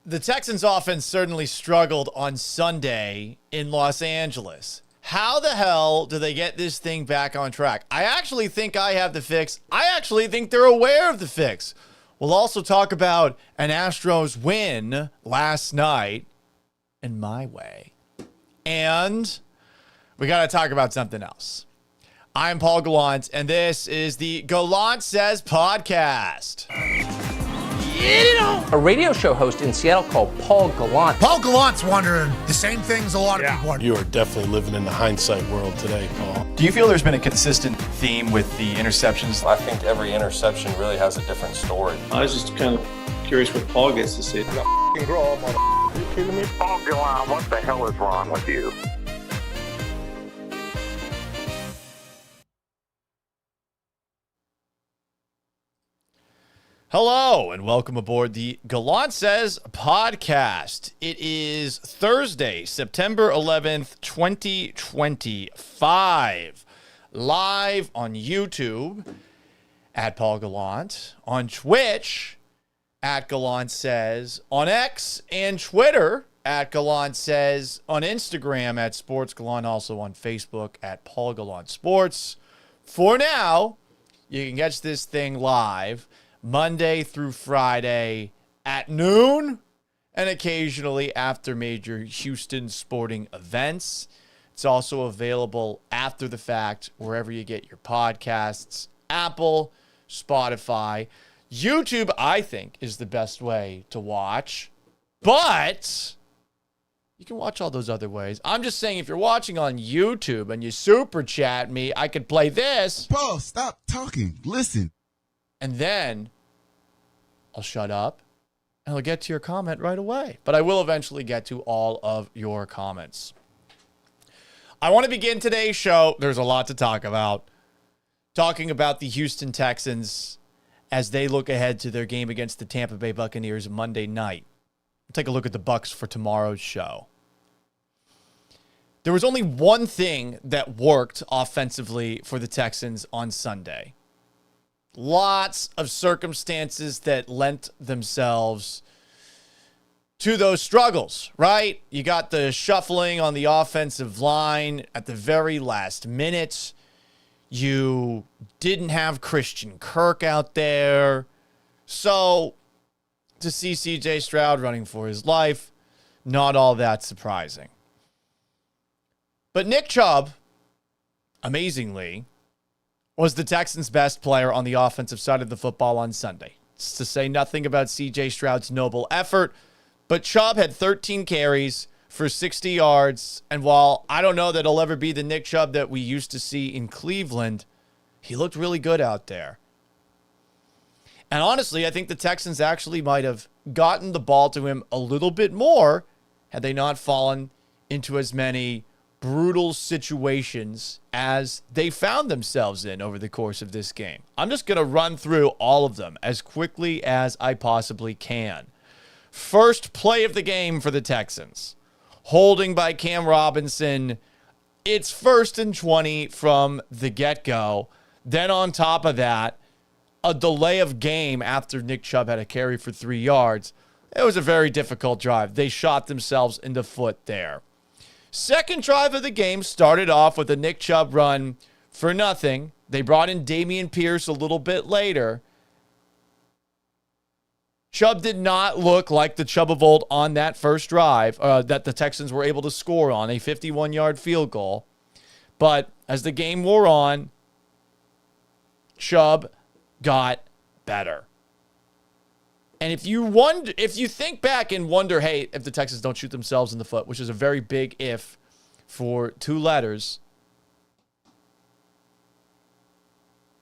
The Texans offense certainly struggled on Sunday in Los Angeles. How the hell do they get this thing back on track? I actually think I have the fix. I actually think they're aware of the fix. We'll also talk about an Astros win last night in my way. And we got to talk about something else. I'm Paul Gallant, and this is the Gallant Says podcast. A radio show host in Seattle called Paul Gallant. Paul Gallant's wondering the same things a lot of people are. You are definitely living in the hindsight world today, Paul. Do you feel there's been a consistent theme with the interceptions? I think every interception really has a different story. I was just kind of curious what Paul gets to say. Paul Gallant, what the hell is wrong with you? Hello, and welcome aboard the Gallant Says podcast. It is Thursday, September 11th, 2025. Live on YouTube at Paul Gallant, on Twitch at Gallant Says, on X and Twitter at Gallant Says, on Instagram at Sports Gallant, also on Facebook at Paul Gallant Sports. For now, you can catch this thing live Monday through Friday at noon and occasionally after major Houston sporting events. It's also available after the fact wherever you get your podcasts, Apple, Spotify. YouTube, I think, is the best way to watch, but you can watch all those other ways. I'm just saying if you're watching on YouTube and you super chat me, I could play this. Paul, stop talking. Listen. And then I'll shut up and I'll get to your comment right away. But I will eventually get to all of your comments. I want to begin today's show. There's a lot to talk about. Talking about the Houston Texans as they look ahead to their game against the Tampa Bay Buccaneers Monday night. We'll take a look at the Bucs for tomorrow's show. There was only one thing that worked offensively for the Texans on Sunday. Lots of circumstances that lent themselves to those struggles, right? You got the shuffling on the offensive line at the very last minute. You didn't have Christian Kirk out there. So to see C.J. Stroud running for his life, not all that surprising. But Nick Chubb, amazingly, was the Texans' best player on the offensive side of the football on Sunday. It's to say nothing about C.J. Stroud's noble effort, but Chubb had 13 carries for 60 yards, and while I don't know that he'll ever be the Nick Chubb that we used to see in Cleveland, he looked really good out there. And honestly, I think the Texans actually might have gotten the ball to him a little bit more had they not fallen into as many brutal situations as they found themselves in over the course of this game. I'm just going to run through all of them as quickly as I possibly can. First play of the game for the Texans. Holding by Cam Robinson. It's 1st and 20 from the get-go. Then on top of that, a delay of game after Nick Chubb had a carry for 3 yards. It was a very difficult drive. They shot themselves in the foot there. Second drive of the game started off with a Nick Chubb run for nothing. They brought in Dameon Pierce a little bit later. Chubb did not look like the Chubb of old on that first drive that the Texans were able to score on, a 51-yard field goal. But as the game wore on, Chubb got better. And if you think back and wonder, hey, if the Texans don't shoot themselves in the foot, which is a very big if for 2 letters,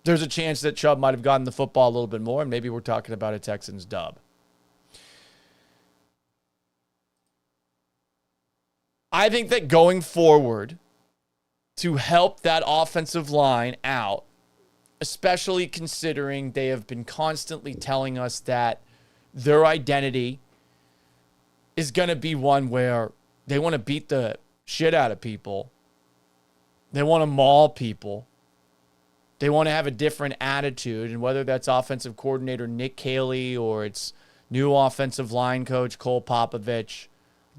there's a chance that Chubb might have gotten the football a little bit more, and maybe we're talking about a Texans dub. I think that going forward, to help that offensive line out, especially considering they have been constantly telling us that their identity is going to be one where they want to beat the shit out of people. They want to maul people. They want to have a different attitude. And whether that's offensive coordinator Nick Caley or it's new offensive line coach, Cole Popovich.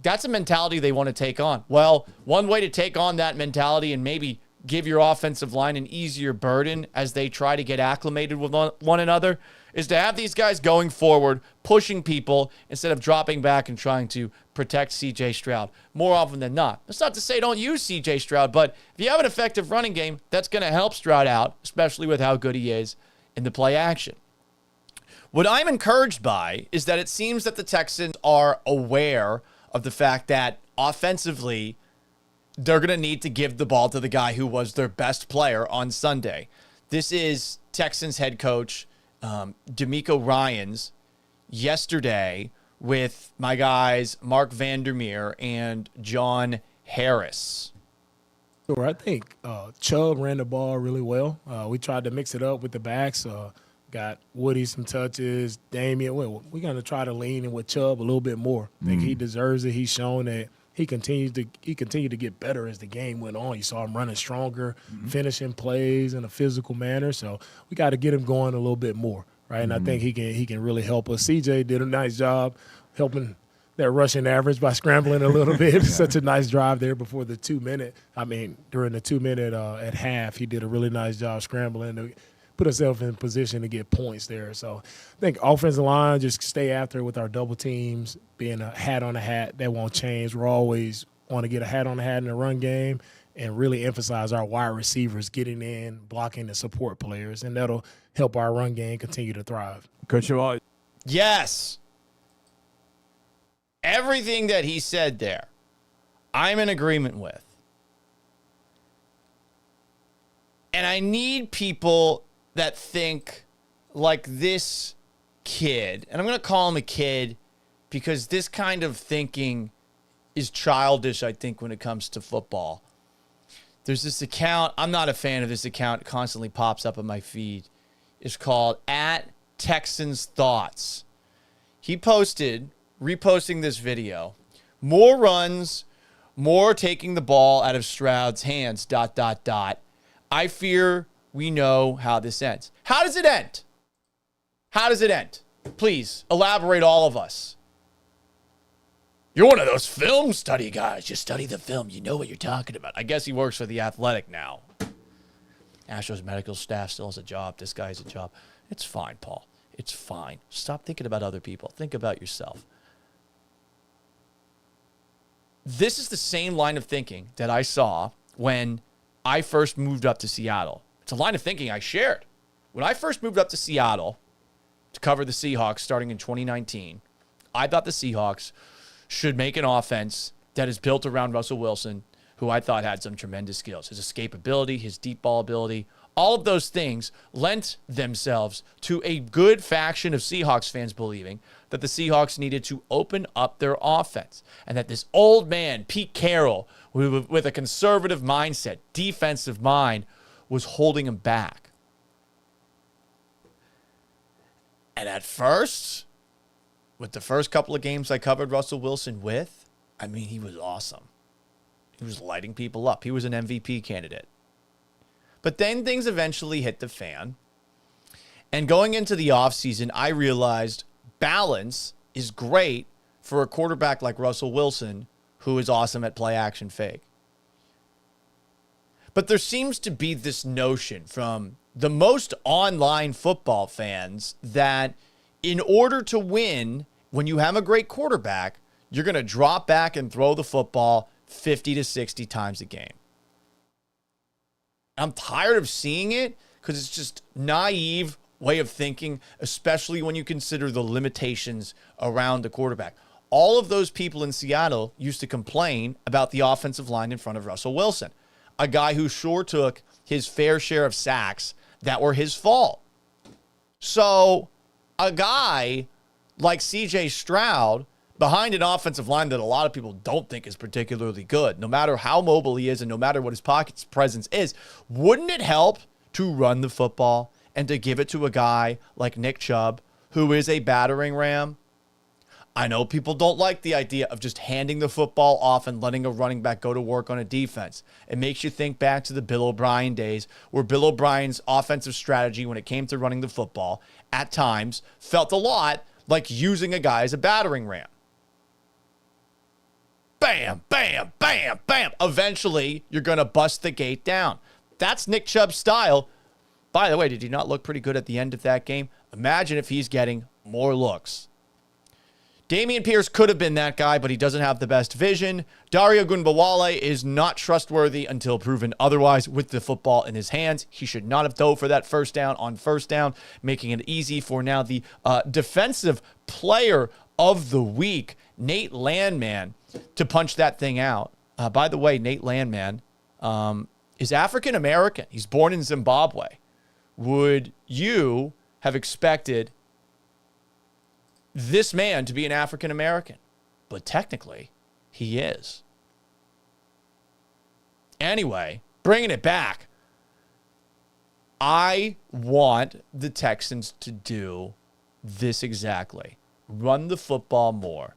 That's a mentality they want to take on. Well, one way to take on that mentality and maybe give your offensive line an easier burden as they try to get acclimated with one another is to have these guys going forward, pushing people instead of dropping back and trying to protect C.J. Stroud more often than not. That's not to say don't use C.J. Stroud, but if you have an effective running game, that's going to help Stroud out, especially with how good he is in the play action. What I'm encouraged by is that it seems that the Texans are aware of the fact that offensively, they're going to need to give the ball to the guy who was their best player on Sunday. This is Texans head coach D'Amico Ryans yesterday with my guys Mark Vandermeer and John Harris. Sure, I think Chubb ran the ball really well. We tried to mix it up with the backs. Got Woody some touches, Damian. We're going to try to lean in with Chubb a little bit more. I think he deserves it. He's shown that he continued to get better as the game went on. You saw him running stronger, finishing plays in a physical manner. So we got to get him going a little bit more, right? And I think he can really help us. CJ did a nice job helping that rushing average by scrambling a little bit. Such a nice drive there before the 2 minute. During the 2 minute at half, he did a really nice job scrambling to put himself in position to get points there. So I think offensive line, just stay after with our double teams, being a hat on a hat. That won't change. We're always want to get a hat on a hat in the run game and really emphasize our wide receivers getting in, blocking the support players, and that'll help our run game continue to thrive. Coach Shaw. Yes. Everything that he said there, I'm in agreement with. And I need people that think like this kid, and I'm going to call him a kid because this kind of thinking is childish, I think, when it comes to football. There's this account, I'm not a fan of this account, it constantly pops up on my feed. It's called @TexansThoughts. He reposting this video, more runs, more taking the ball out of Stroud's hands, ... I fear we know how this ends. How does it end? How does it end? Please elaborate, all of us. You're one of those film study guys. You study the film. You know what you're talking about. I guess he works for The Athletic now. Astros medical staff still has a job. This guy has a job. It's fine, Paul. It's fine. Stop thinking about other people. Think about yourself. This is the same line of thinking that I saw when I first moved up to Seattle. It's a line of thinking I shared. When I first moved up to Seattle to cover the Seahawks starting in 2019, I thought the Seahawks should make an offense that is built around Russell Wilson, who I thought had some tremendous skills. His escapability, his deep ball ability, all of those things lent themselves to a good faction of Seahawks fans believing that the Seahawks needed to open up their offense and that this old man, Pete Carroll, with a conservative mindset, defensive mind, was holding him back. And at first, with the first couple of games I covered Russell Wilson with, I mean, he was awesome. He was lighting people up. He was an MVP candidate. But then things eventually hit the fan. And going into the offseason, I realized balance is great for a quarterback like Russell Wilson, who is awesome at play action fake. But there seems to be this notion from the most online football fans that in order to win, when you have a great quarterback, you're going to drop back and throw the football 50 to 60 times a game. I'm tired of seeing it because it's just naive way of thinking, especially when you consider the limitations around the quarterback. All of those people in Seattle used to complain about the offensive line in front of Russell Wilson, a guy who sure took his fair share of sacks that were his fault. So a guy like C.J. Stroud behind an offensive line that a lot of people don't think is particularly good, no matter how mobile he is and no matter what his pocket presence is, wouldn't it help to run the football and to give it to a guy like Nick Chubb, who is a battering ram? I know people don't like the idea of just handing the football off and letting a running back go to work on a defense. It makes you think back to the Bill O'Brien days, where Bill O'Brien's offensive strategy when it came to running the football at times felt a lot like using a guy as a battering ram. Bam, bam, bam, bam. Eventually, you're going to bust the gate down. That's Nick Chubb's style. By the way, did he not look pretty good at the end of that game? Imagine if he's getting more looks. Dameon Pierce could have been that guy, but he doesn't have the best vision. Dario Gunbowale is not trustworthy until proven otherwise with the football in his hands. He should not have dove for that first down on first down, making it easy for now the defensive player of the week, Nate Landman, to punch that thing out. By the way, Nate Landman is African-American. He's born in Zimbabwe. Would you have expected this man to be an African-American? But technically, he is. Anyway, bringing it back, I want the Texans to do this exactly. Run the football more.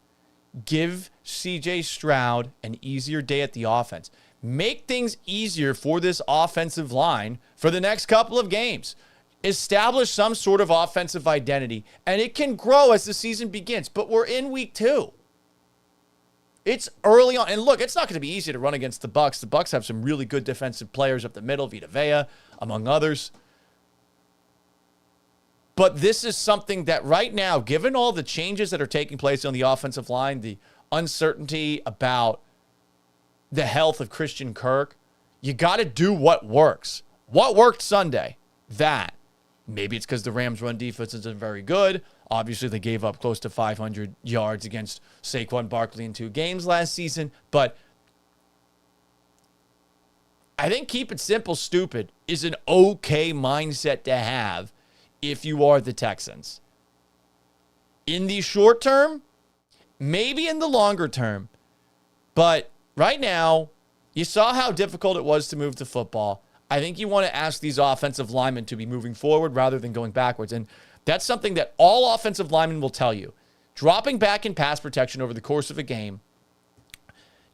Give C.J. Stroud an easier day at the offense. Make things easier for this offensive line for the next couple of games. Establish some sort of offensive identity, and it can grow as the season begins. But we're in week 2. It's early on. And look, it's not going to be easy to run against the Bucs. The Bucs have some really good defensive players up the middle, Vita Vea, among others. But this is something that right now, given all the changes that are taking place on the offensive line, the uncertainty about the health of Christian Kirk, you got to do what works. What worked Sunday? That. Maybe it's because the Rams' run defense isn't very good. Obviously, they gave up close to 500 yards against Saquon Barkley in 2 games last season. But I think keep it simple, stupid is an okay mindset to have if you are the Texans. In the short term, maybe in the longer term. But right now, you saw how difficult it was to move the football. I think you want to ask these offensive linemen to be moving forward rather than going backwards. And that's something that all offensive linemen will tell you. Dropping back in pass protection over the course of a game,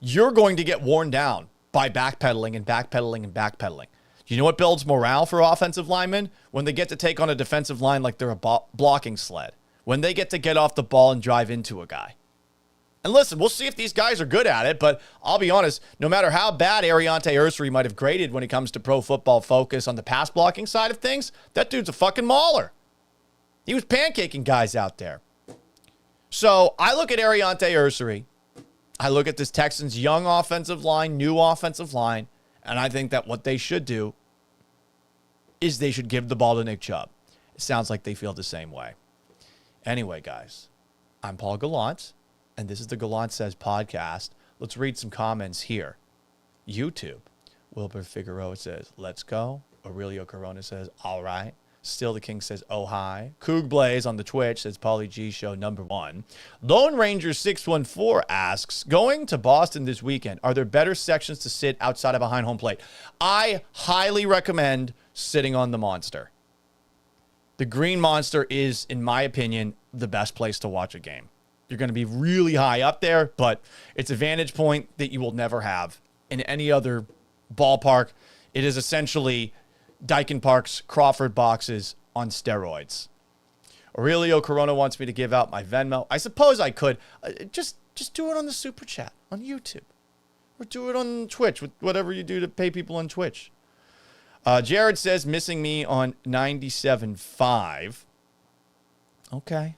you're going to get worn down by backpedaling and backpedaling and backpedaling. You know what builds morale for offensive linemen? When they get to take on a defensive line like they're a blocking sled. When they get to get off the ball and drive into a guy. And listen, we'll see if these guys are good at it, but I'll be honest, no matter how bad Ariante Ursary might have graded when it comes to Pro Football Focus on the pass blocking side of things, that dude's a fucking mauler. He was pancaking guys out there. So I look at Ariante Ursary, I look at this Texans young offensive line, new offensive line, and I think that what they should do is they should give the ball to Nick Chubb. It sounds like they feel the same way. Anyway, guys, I'm Paul Gallant, and this is the Gallant Says podcast. Let's read some comments here. YouTube. Wilbur Figueroa says, let's go. Aurelio Corona says, all right. Still the King says, oh, hi. Coog Blaze on the Twitch says, Pauly G Show #1. Lone Ranger 614 asks, going to Boston this weekend, are there better sections to sit outside of behind home plate? I highly recommend sitting on the Monster. The Green Monster is, in my opinion, the best place to watch a game. You're going to be really high up there, but it's a vantage point that you will never have in any other ballpark. It is essentially Dyken Park's Crawford boxes on steroids. Aurelio Corona wants me to give out my Venmo. I suppose I could. Just do it on the Super Chat on YouTube. Or do it on Twitch, with whatever you do to pay people on Twitch. Jared says, missing me on 97.5. Okay.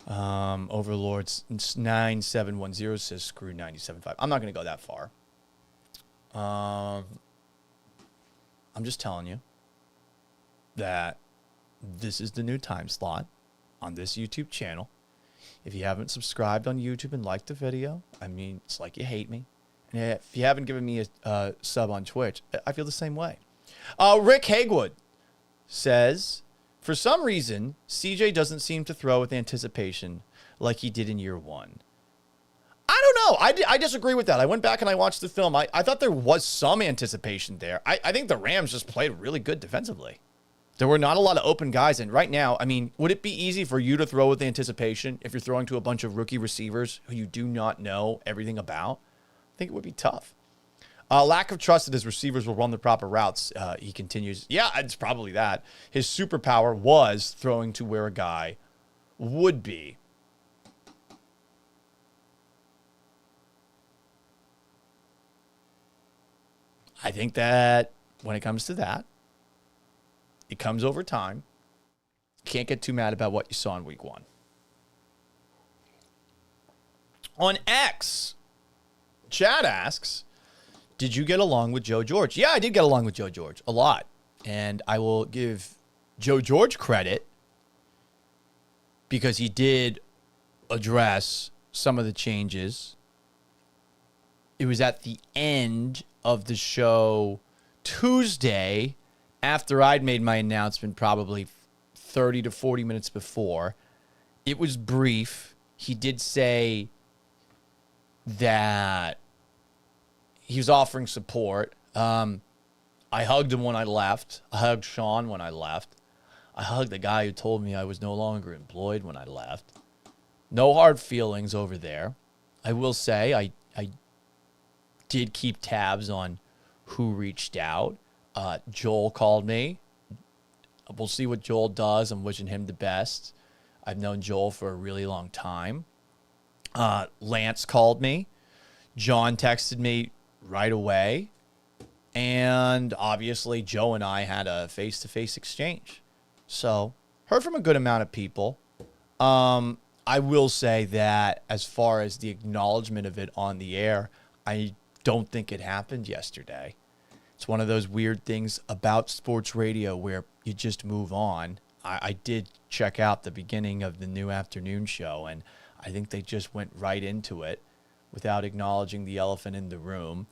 Overlords 9710 says, screw 97.5. I'm not going to go that far. I'm just telling you that this is the new time slot on this YouTube channel. If you haven't subscribed on YouTube and liked the video, I mean, it's like you hate me. And if you haven't given me a sub on Twitch, I feel the same way. Rick Hagwood says, for some reason, CJ doesn't seem to throw with anticipation like he did in year 1. I don't know. I disagree with that. I went back and I watched the film. I thought there was some anticipation there. I think the Rams just played really good defensively. There were not a lot of open guys. And right now, I mean, would it be easy for you to throw with anticipation if you're throwing to a bunch of rookie receivers who you do not know everything about? I think it would be tough. Lack of trust that his receivers will run the proper routes. He continues. Yeah, it's probably that. His superpower was throwing to where a guy would be I think that when it comes to that, it comes over time. You can't get too mad about what you saw in week 1. On X, Chad asks, did you get along with Joe George? Yeah, I did get along with Joe George a lot. And I will give Joe George credit because he did address some of the changes. It was at the end of the show Tuesday after I'd made my announcement, probably 30 to 40 minutes before. It was brief. He did say that he was offering support. I hugged him when I left. I hugged Sean when I left. I hugged the guy who told me I was no longer employed when I left. No hard feelings over there. I will say I did keep tabs on who reached out. Joel called me. We'll see what Joel does. I'm wishing him the best. I've known Joel for a really long time. Lance called me. John texted me right away. And obviously, Joe and I had a face-to-face exchange. So, heard from a good amount of people. I will say that as far as the acknowledgement of it on the air, I don't think it happened yesterday. It's one of those weird things about sports radio where you just move on. I did check out the beginning of the new afternoon show, and I think they just went right into it without acknowledging the elephant in the room.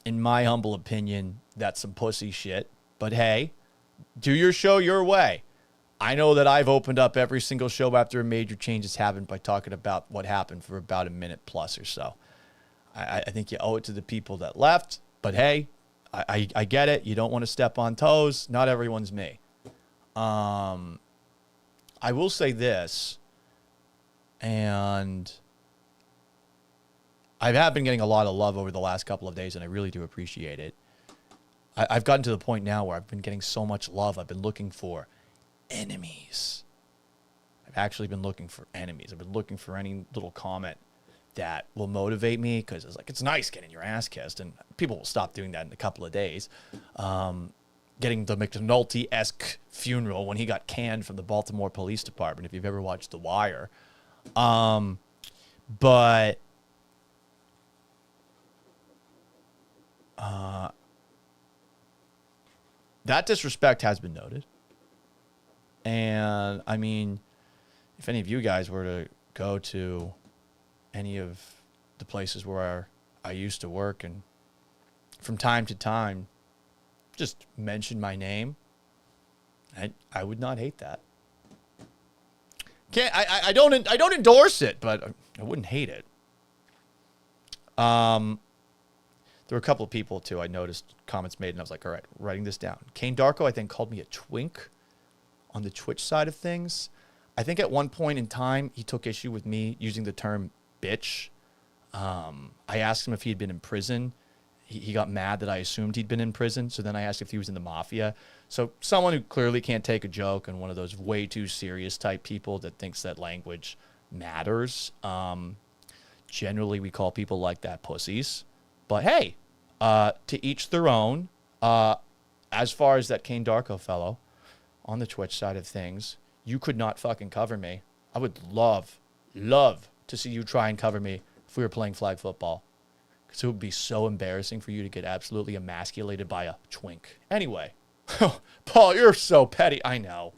In my humble opinion, that's some pussy shit. But hey, do your show your way. I know that I've opened up every single show after a major change has happened by talking about what happened for about a minute plus or so. I think you owe it to the people that left. But hey, I get it. You don't want to step on toes. Not everyone's me. I will say this, and I have been getting a lot of love over the last couple of days, and I really do appreciate it. I've gotten to the point now where I've been getting so much love. I've been looking for enemies. I've actually been looking for enemies. I've been looking for any little comment that will motivate me, because it's nice getting your ass kissed, and people will stop doing that in a couple of days. Getting the McNulty-esque funeral when he got canned from the Baltimore Police Department, if you've ever watched The Wire. But that disrespect has been noted. And, I mean, if any of you guys were to go to any of the places where I used to work and from time to time just mention my name, I would not hate that. I don't endorse it, but I wouldn't hate it. There were a couple of people too I noticed comments made, and I was like, all right, writing this down. Kane Darko, I think, called me a twink on the Twitch side of things. I think at one point in time he took issue with me using the term bitch. I asked him if he had been in prison. He got mad that I assumed he'd been in prison. So then I asked if he was in the mafia. So someone who clearly can't take a joke, and one of those way too serious type people that thinks that language matters. Generally, we call people like that pussies. But hey, to each their own. As far as that Kane Darko fellow on the Twitch side of things, you could not fucking cover me. I would love to see you try and cover me if we were playing flag football. Because it would be so embarrassing for you to get absolutely emasculated by a twink. Anyway, Paul, you're so petty. I know.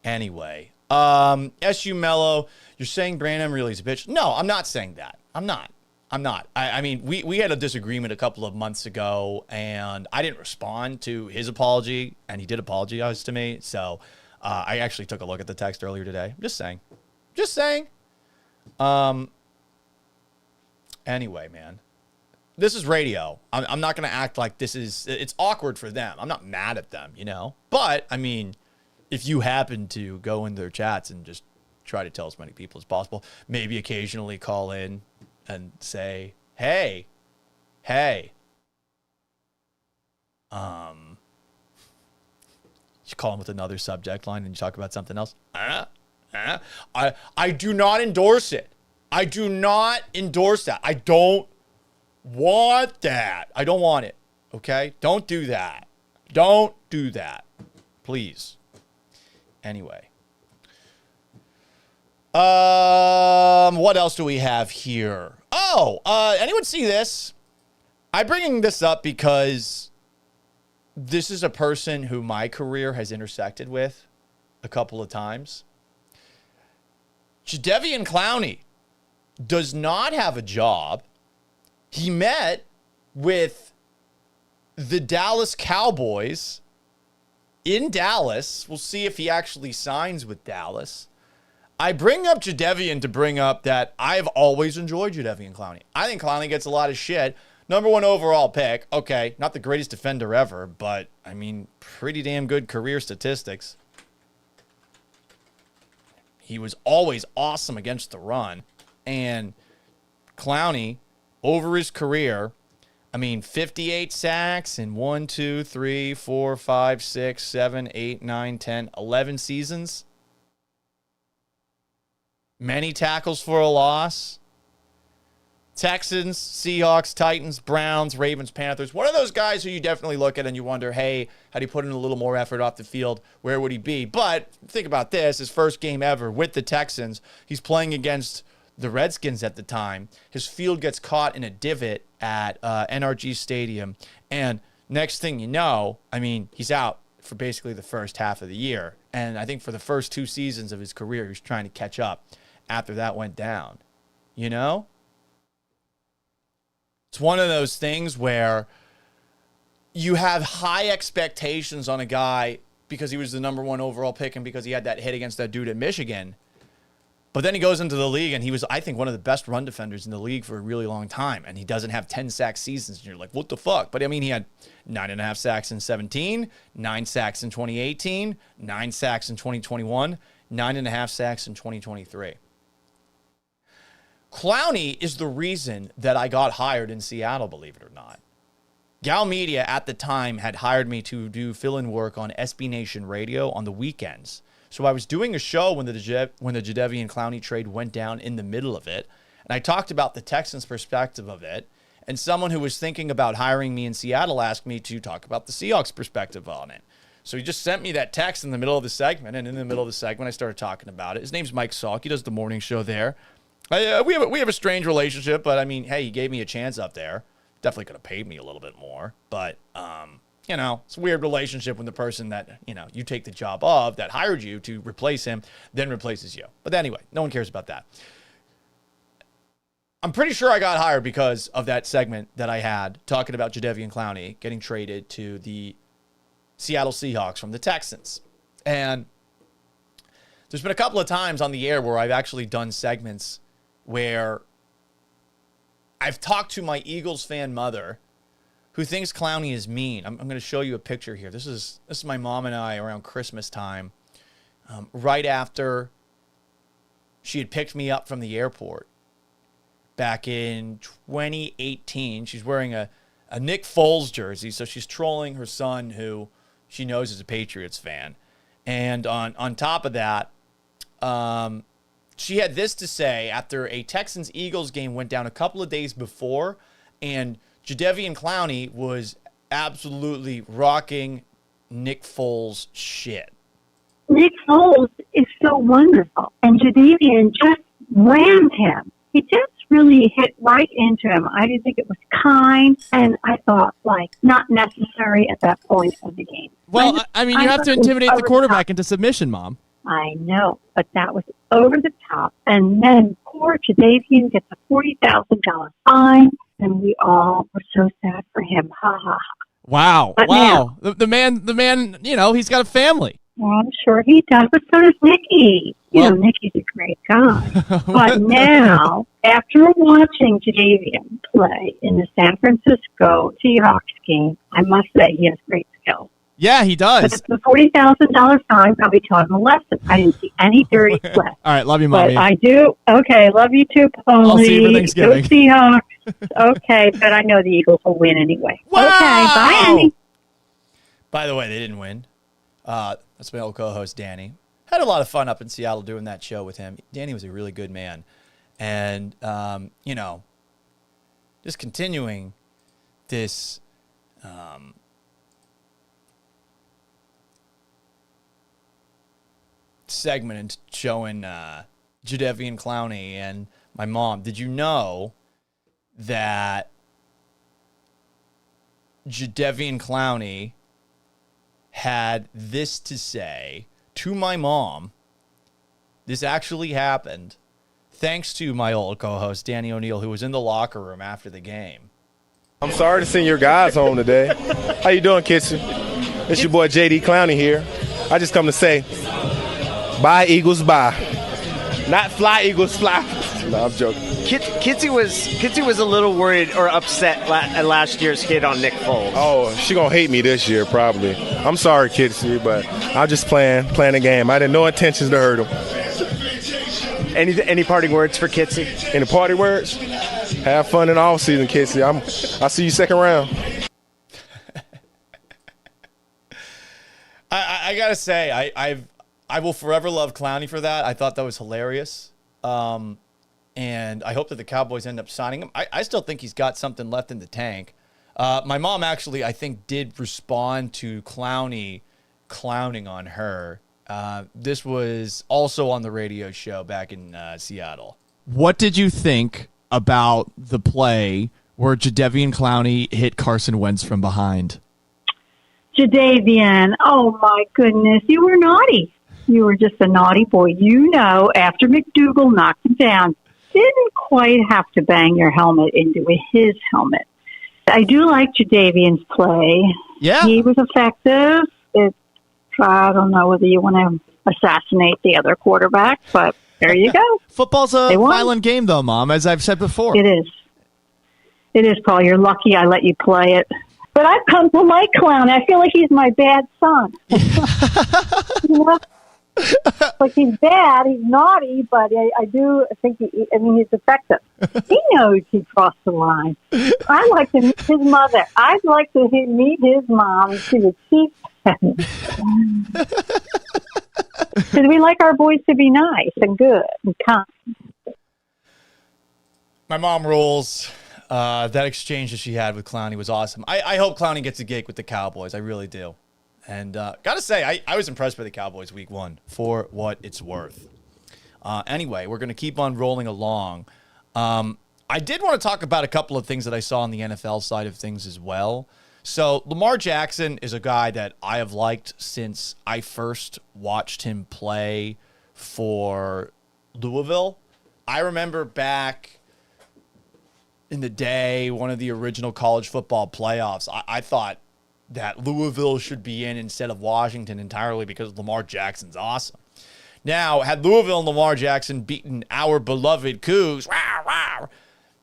Anyway, SU Mello, you're saying Brandon really is a bitch. No, I'm not saying that. I'm not. I mean, we had a disagreement a couple of months ago, and I didn't respond to his apology, and he did apologize to me. So I actually took a look at the text earlier today. Just saying. Anyway, man, this is radio. I'm not going to act like it's awkward for them. I'm not mad at them, you know? But, I mean, if you happen to go in their chats and just try to tell as many people as possible, maybe occasionally call in and say, hey, You call him with another subject line and you talk about something else. I do not endorse it. I do not endorse that. I don't want that. I don't want it. Okay? Don't do that. Don't do that. Please. Anyway. What else do we have here? Anyone see this? I'm bringing this up because this is a person who my career has intersected with a couple of times. Jadeveon Clowney does not have a job. He met with the Dallas Cowboys in Dallas. We'll see if he actually signs with Dallas. I bring up Jadeveon to bring up that I've always enjoyed Jadeveon Clowney. I think Clowney gets a lot of shit. Number 1 overall pick. Okay, not the greatest defender ever, but, I mean, pretty damn good career statistics. He was always awesome against the run. And Clowney, over his career, 58 sacks in 1, 2, 3, 4, 5, 6, 7, 8, 9, 10, 11 seasons. Many tackles for a loss. Texans, Seahawks, Titans, Browns, Ravens, Panthers. One of those guys who you definitely look at and you wonder, hey, had he put in a little more effort off the field, where would he be? But think about this, his first game ever with the Texans. He's playing against the Redskins at the time. His field gets caught in a divot at NRG Stadium. And next thing you know, he's out for basically the first half of the year. And I think for the first 2 seasons of his career, he was trying to catch up after that went down. You know? It's one of those things where you have high expectations on a guy because he was the number 1 overall pick and because he had that hit against that dude at Michigan. But then he goes into the league and he was, I think, one of the best run defenders in the league for a really long time. And he doesn't have 10 sack seasons. And you're like, what the fuck? But he had 9.5 sacks in 17, 9 sacks in 2018, 9 sacks in 2021, 9.5 sacks in 2023. Clowney is the reason that I got hired in Seattle, believe it or not. Gal Media at the time had hired me to do fill-in work on SB Nation Radio on the weekends. So I was doing a show when the Jadeveon Clowney trade went down in the middle of it, and I talked about the Texans' perspective of it, and someone who was thinking about hiring me in Seattle asked me to talk about the Seahawks' perspective on it. So he just sent me that text in the middle of the segment, and in the middle of the segment, I started talking about it. His name's Mike Salk. He does the morning show there. We have a strange relationship, but hey, he gave me a chance up there. Definitely could have paid me a little bit more, but it's a weird relationship when the person that you take the job of that hired you to replace him then replaces you. But anyway, no one cares about that. I'm pretty sure I got hired because of that segment that I had talking about Jadeveon Clowney getting traded to the Seattle Seahawks from the Texans, and there's been a couple of times on the air where I've actually done segments where I've talked to my Eagles fan mother who thinks Clowney is mean. I'm going to show you a picture here. This is my mom and I around Christmas time, right after she had picked me up from the airport back in 2018. She's wearing a Nick Foles jersey, so she's trolling her son who she knows is a Patriots fan. And on top of that, she had this to say after a Texans-Eagles game went down a couple of days before, and Jadeveon Clowney was absolutely rocking Nick Foles' shit. Nick Foles is so wonderful, and Jadeveon just rammed him. He just really hit right into him. I didn't think it was kind, and I thought, not necessary at that point of the game. Well, you have to intimidate the quarterback into submission, Mom. I know, but that was over the top. And then poor Jadeveon gets a $40,000 fine, and we all were so sad for him. Ha, ha, ha. Wow. But wow. Now, the man, he's got a family. Well, I'm sure he does, but so does Nicky. Nicky's a great guy. But now, after watching Jadeveon play in the San Francisco Seahawks game, I must say he has great skills. Yeah, he does. But the $40,000 fine probably taught him a lesson. I didn't see any dirty sweat. All right, love you, Mommy. But I do. Okay, love you too, Paulie. I'll see you for Thanksgiving. Go Seahawks. Okay, but I know the Eagles will win anyway. Wow! Okay, bye, Annie. By the way, they didn't win. That's my old co-host, Danny. Had a lot of fun up in Seattle doing that show with him. Danny was a really good man. And, just continuing this segment and showing Jadeveon Clowney and my mom. Did you know that Jadeveon Clowney had this to say to my mom? This actually happened thanks to my old co-host, Danny O'Neill, who was in the locker room after the game. I'm sorry to send your guys home today. How you doing, Kitchen? It's your boy JD Clowney here. I just come to say, bye, Eagles, bye. Not fly, Eagles, fly. No, I'm joking. Kitsy was a little worried or upset at last year's hit on Nick Foles. Oh, she gonna hate me this year, probably. I'm sorry, Kitsy, but I'm just playing the game. I had no intentions to hurt him. Any parting words for Kitsy? Any party words? Have fun in the off season, Kitsy. I'll see you second round. I gotta say, I will forever love Clowney for that. I thought that was hilarious. And I hope that the Cowboys end up signing him. I still think he's got something left in the tank. My mom actually, I think, did respond to Clowney clowning on her. This was also on the radio show back in Seattle. What did you think about the play where Jadeveon Clowney hit Carson Wentz from behind? Jadeveon, oh my goodness, you were naughty. You were just a naughty boy. You know, after McDougal knocked him down, didn't quite have to bang your helmet into his helmet. I do like Jadeveon's play. Yeah. He was effective. I don't know whether you want to assassinate the other quarterback, but there you go. Football's a violent game, though, Mom, as I've said before. It is. It is, Paul. You're lucky I let you play it. But I've come to like Clown. I feel like he's my bad son. You know? Like he's bad, he's naughty, but I do think he's effective. He knows he crossed the line. I'd like to meet his mother. I'd like to meet his mom and see what she says. Because we like our boys to be nice and good and kind. My mom rules. That exchange that she had with Clowney was awesome. I hope Clowney gets a gig with the Cowboys. I really do. And gotta say, I was impressed by the Cowboys week 1 for what it's worth. Anyway, we're going to keep on rolling along. I did want to talk about a couple of things that I saw on the NFL side of things as well. So Lamar Jackson is a guy that I have liked since I first watched him play for Louisville. I remember back in the day, one of the original college football playoffs, I thought that Louisville should be in instead of Washington entirely because Lamar Jackson's awesome. Now, had Louisville and Lamar Jackson beaten our beloved Cougs,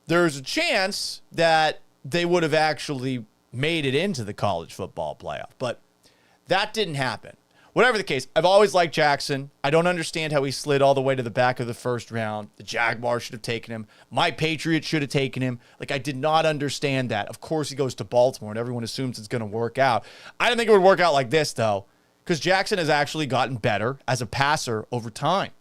there's a chance that they would have actually made it into the college football playoff. But that didn't happen. Whatever the case, I've always liked Jackson. I don't understand how he slid all the way to the back of the first round. The Jaguars should have taken him. My Patriots should have taken him. Like, I did not understand that. Of course, he goes to Baltimore, and everyone assumes it's going to work out. I didn't think it would work out like this, though, because Jackson has actually gotten better as a passer over time.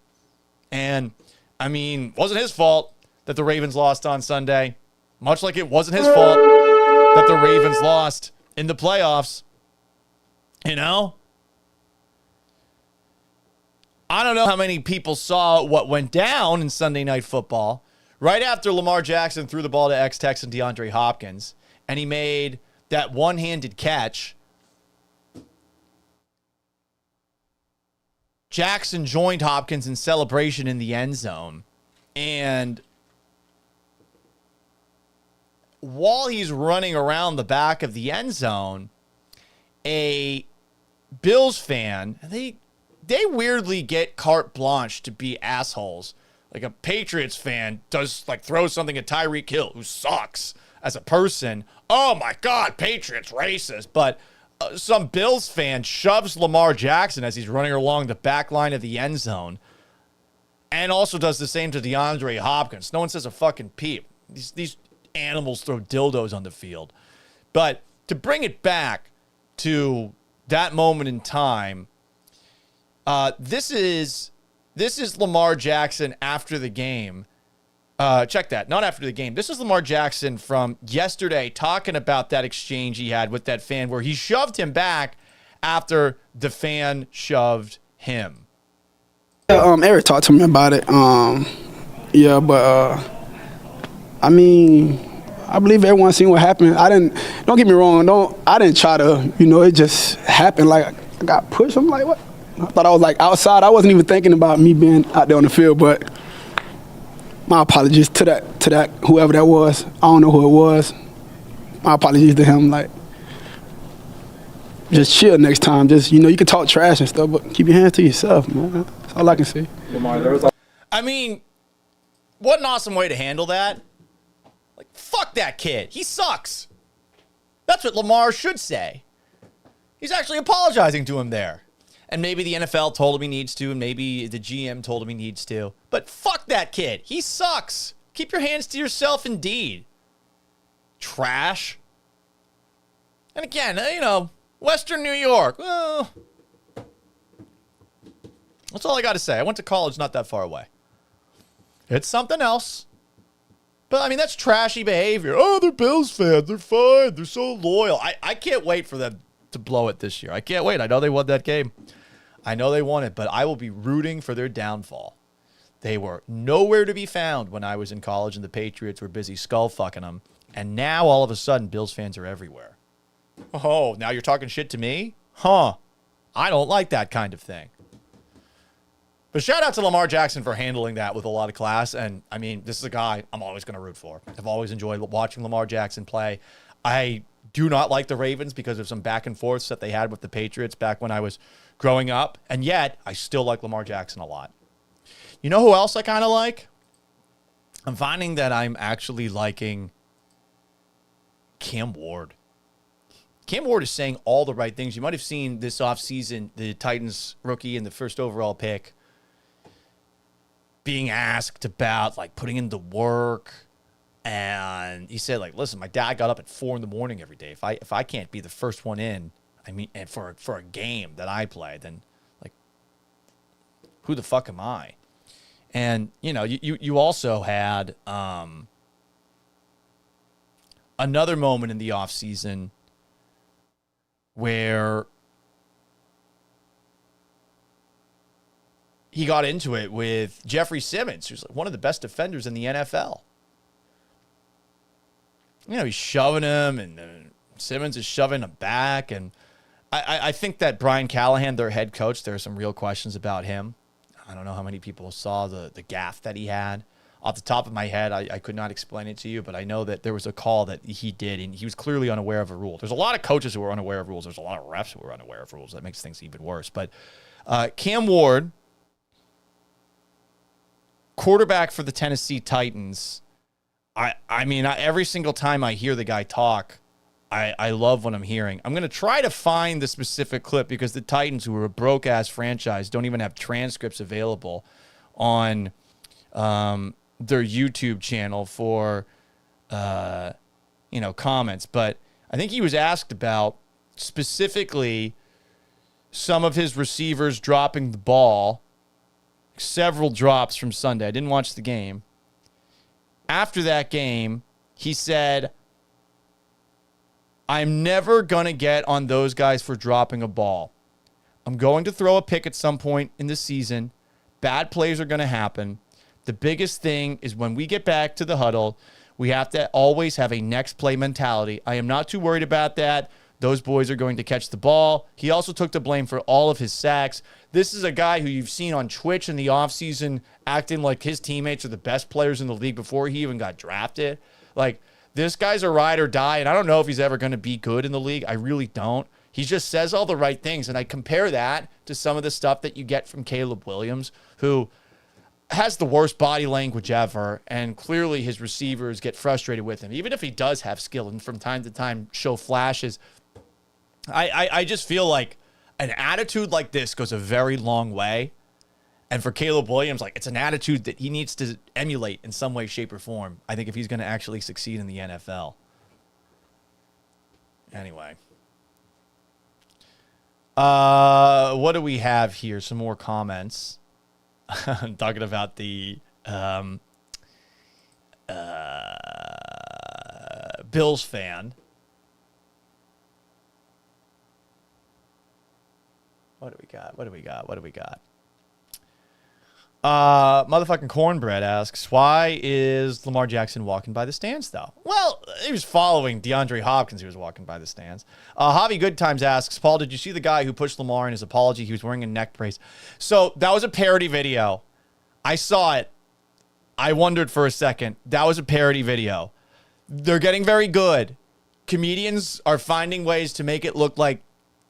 And, I mean, wasn't his fault that the Ravens lost on Sunday, much like it wasn't his fault that the Ravens lost in the playoffs. You know? I don't know how many people saw what went down in Sunday Night Football right after Lamar Jackson threw the ball to ex-Texan DeAndre Hopkins, and he made that one-handed catch. Jackson joined Hopkins in celebration in the end zone, and while he's running around the back of the end zone, a Bills fan, they weirdly get carte blanche to be assholes. Like a Patriots fan throws something at Tyreek Hill, who sucks as a person. Oh my God, Patriots racist. But some Bills fan shoves Lamar Jackson as he's running along the back line of the end zone, and also does the same to DeAndre Hopkins. No one says a fucking peep. These animals throw dildos on the field. But to bring it back to that moment in time, This is Lamar Jackson after the game. Check that. Not after the game. This is Lamar Jackson from yesterday talking about that exchange he had with that fan where he shoved him back after the fan shoved him. Eric talked to me about it. I mean, I believe everyone seen what happened. Don't get me wrong, I didn't try to, it just happened. Like, I got pushed. I'm like, what? I thought I was like outside. I wasn't even thinking about me being out there on the field, but my apologies to that whoever that was. I don't know who it was. My apologies to him. Like, just chill next time. Just, you can talk trash and stuff, but keep your hands to yourself, man. That's all I can say. I mean, what an awesome way to handle that. Like, fuck that kid. He sucks. That's what Lamar should say. He's actually apologizing to him there. And maybe the NFL told him he needs to, and maybe the GM told him he needs to. But fuck that kid. He sucks. Keep your hands to yourself, indeed. Trash. And again, Western New York. Well, that's all I got to say. I went to college not that far away. It's something else. But, I mean, that's trashy behavior. Oh, they're Bills fans. They're fine. They're so loyal. I can't wait for them to blow it this year. I can't wait. I know they won that game. I know they won it, but I will be rooting for their downfall. They were nowhere to be found when I was in college and the Patriots were busy skull fucking them. And now, all of a sudden, Bills fans are everywhere. Oh, now you're talking shit to me? Huh. I don't like that kind of thing. But shout out to Lamar Jackson for handling that with a lot of class. And, I mean, this is a guy I'm always going to root for. I've always enjoyed watching Lamar Jackson play. I do not like the Ravens because of some back and forths that they had with the Patriots back when I was growing up. And yet, I still like Lamar Jackson a lot. You know who else I kind of like? I'm finding that I'm actually liking Cam Ward. Cam Ward is saying all the right things. You might have seen this offseason, the Titans rookie and the first overall pick being asked about, like, putting in the work. And he said, like, listen, my dad got up at 4 a.m. every day. If I can't be the first one in, I mean, and for a game that I play, then, like, who the fuck am I? And, you also had another moment in the offseason where he got into it with Jeffrey Simmons, who's like one of the best defenders in the NFL. He's shoving him, and Simmons is shoving him back. And I think that Brian Callahan, their head coach, there are some real questions about him. I don't know how many people saw the gaffe that he had. Off the top of my head, I could not explain it to you, but I know that there was a call that he did, and he was clearly unaware of a rule. There's a lot of coaches who are unaware of rules. There's a lot of refs who are unaware of rules. That makes things even worse. But Cam Ward, quarterback for the Tennessee Titans, I mean, every single time I hear the guy talk, I love what I'm hearing. I'm going to try to find the specific clip because the Titans, who are a broke-ass franchise, don't even have transcripts available on their YouTube channel for, comments. But I think he was asked about specifically some of his receivers dropping the ball, several drops from Sunday. I didn't watch the game. After that game, he said, I'm never going to get on those guys for dropping a ball. I'm going to throw a pick at some point in the season. Bad plays are going to happen. The biggest thing is when we get back to the huddle, we have to always have a next play mentality. I am not too worried about that. Those boys are going to catch the ball. He also took the blame for all of his sacks. This is a guy who you've seen on Twitch in the offseason acting like his teammates are the best players in the league before he even got drafted. Like, this guy's a ride or die, and I don't know if he's ever going to be good in the league. I really don't. He just says all the right things, and I compare that to some of the stuff that you get from Caleb Williams, who has the worst body language ever, and clearly his receivers get frustrated with him, even if he does have skill and from time to time show flashes. I just feel like an attitude like this goes a very long way. And for Caleb Williams, like, it's an attitude that he needs to emulate in some way, shape, or form, I think, if he's going to actually succeed in the NFL. Anyway. What do we have here? Some more comments. Talking about the Bills fan. What do we got? Motherfucking Cornbread asks, why is Lamar Jackson walking by the stands, though? Well, he was following DeAndre Hopkins. He was walking by the stands. Javi Goodtimes asks, Paul, did you see the guy who pushed Lamar in his apology? He was wearing a neck brace. So that was a parody video. I saw it. I wondered for a second. That was a parody video. They're getting very good. Comedians are finding ways to make it look like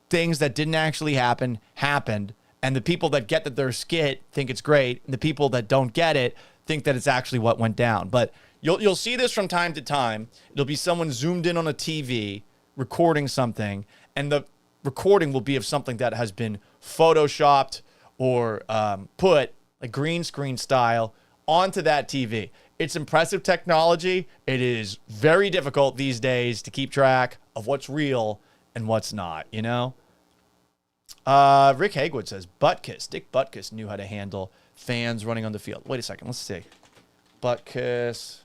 things that didn't actually happen happened. And the people that get that they're skit think it's great. And the people that don't get it think that it's actually what went down. But you'll see this from time to time. It'll be someone zoomed in on a TV recording something. And the recording will be of something that has been photoshopped or put, like green screen style, onto that TV. It's impressive technology. It is very difficult these days to keep track of what's real and what's not, you know? Rick Hagwood says, Butkus. Dick Butkus knew how to handle fans running on the field. Wait a second. Let's see. Butkus.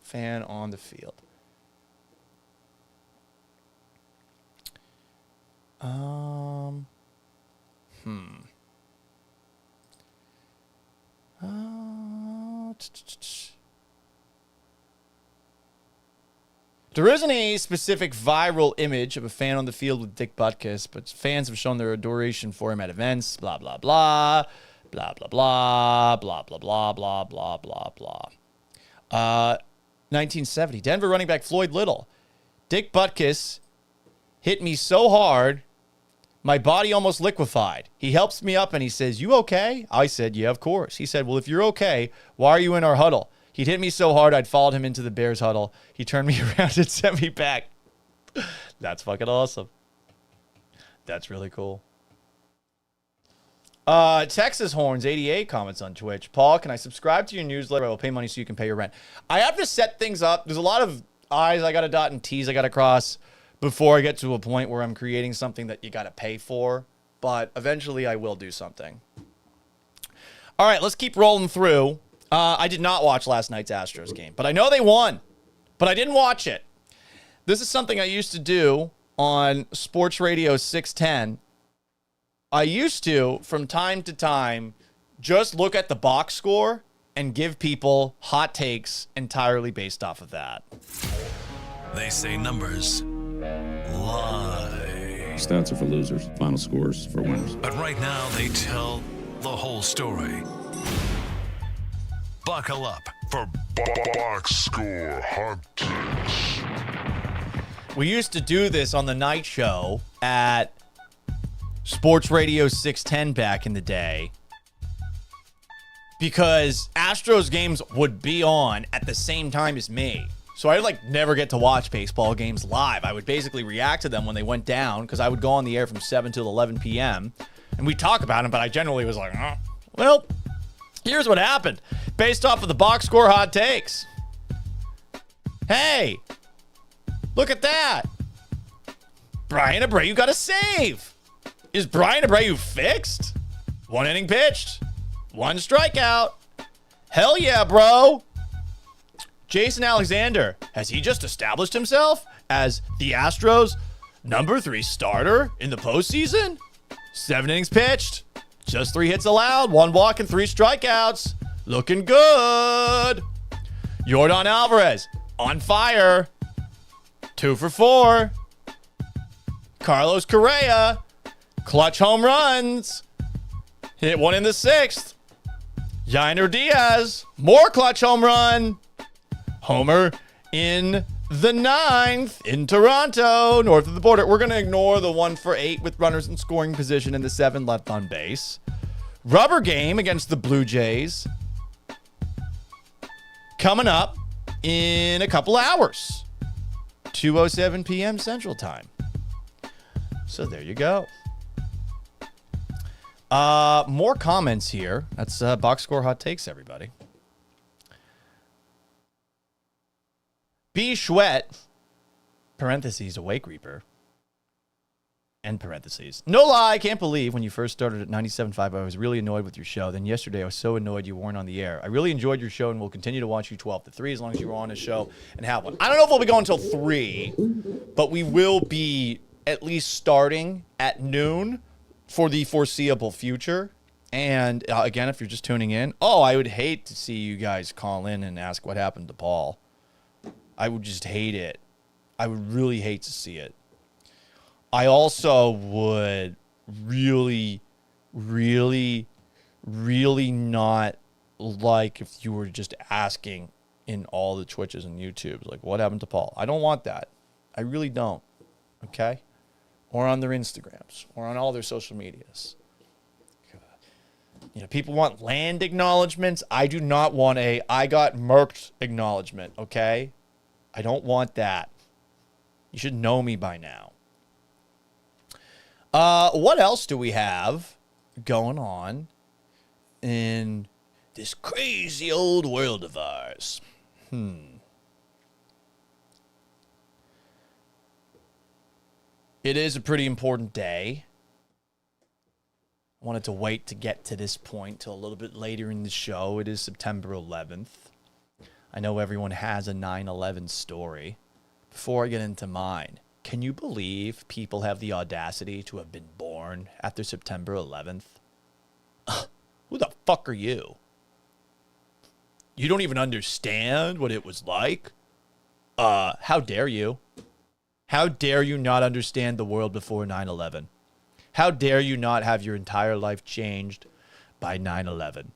Fan on the field. There isn't a specific viral image of a fan on the field with Dick Butkus, but fans have shown their adoration for him at events, blah, blah, blah, blah, blah, blah, blah, blah, blah, blah, blah, blah, blah. 1970, Denver running back Floyd Little. Dick Butkus hit me so hard, my body almost liquefied. He helps me up and he says, you okay? I said, yeah, of course. He said, well, if you're okay, why are you in our huddle? He'd hit me so hard, I'd followed him into the Bears huddle. He turned me around and sent me back. That's fucking awesome. That's really cool. Texas Horns 88 comments on Twitch. Paul, can I subscribe to your newsletter? I will pay money so you can pay your rent. I have to set things up. There's a lot of I's I got to dot and T's I got to cross before I get to a point where I'm creating something that you got to pay for. But eventually I will do something. All right, let's keep rolling through. I did not watch last night's Astros game, but I know they won, but I didn't watch it. This is something I used to do on Sports Radio 610. I used to, from time to time, just look at the box score and give people hot takes entirely based off of that. They say numbers lie. Stats are for losers, final scores for winners. But right now, they tell the whole story. Buckle up for Box Score Hot Takes. We used to do this on the night show at Sports Radio 610 back in the day because Astros games would be on at the same time as me. So I'd never get to watch baseball games live. I would basically react to them when they went down because I would go on the air from 7 till 11 p.m. and we'd talk about them, but I generally was like, well, here's what happened based off of the box score hot takes. Hey, look at that. Brian Abreu got a save. Is Brian Abreu fixed? 1 inning pitched. 1 strikeout. Hell yeah, bro. Jason Alexander, has he just established himself as the Astros' number 3 starter in the postseason? 7 innings pitched. Just 3 hits allowed, 1 walk and 3 strikeouts. Looking good. Yordan Alvarez, on fire. 2 for 4. Carlos Correa, clutch home runs. Hit 1 in the 6th. Yainer Diaz, more clutch home run. Homer in the 9th in Toronto, north of the border. We're going to ignore the 1 for 8 with runners in scoring position and the 7 left on base. Rubber game against the Blue Jays coming up in a couple hours. 2:07 p.m. Central Time. So there you go. More comments here. That's box score hot takes, everybody. B. Schwett, parentheses, Awake Reaper, end parentheses. No lie, I can't believe when you first started at 97.5, I was really annoyed with your show. Then yesterday, I was so annoyed you weren't on the air. I really enjoyed your show and will continue to watch you 12 to 3 as long as you were on a show and have one. I don't know if we'll be going until 3, but we will be at least starting at noon for the foreseeable future. And again, if you're just tuning in, I would hate to see you guys call in and ask what happened to Paul. I would just hate it. I would really hate to see it. I also would really, really, really not like if you were just asking in all the Twitches and YouTubes, like, what happened to Paul? I don't want that. I really don't. Okay? Or on their Instagrams, or on all their social medias. You know, people want land acknowledgments. I do not want a I got murked acknowledgement, okay? I don't want that. You should know me by now. What else do we have going on in this crazy old world of ours? It is a pretty important day. I wanted to wait to get to this point till a little bit later in the show. It is September 11th. I know everyone has a 9/11 story. Before I get into mine, can you believe people have the audacity to have been born after September 11th? Who the fuck are you? You don't even understand what it was like? How dare you? How dare you not understand the world before 9/11? How dare you not have your entire life changed by 9/11?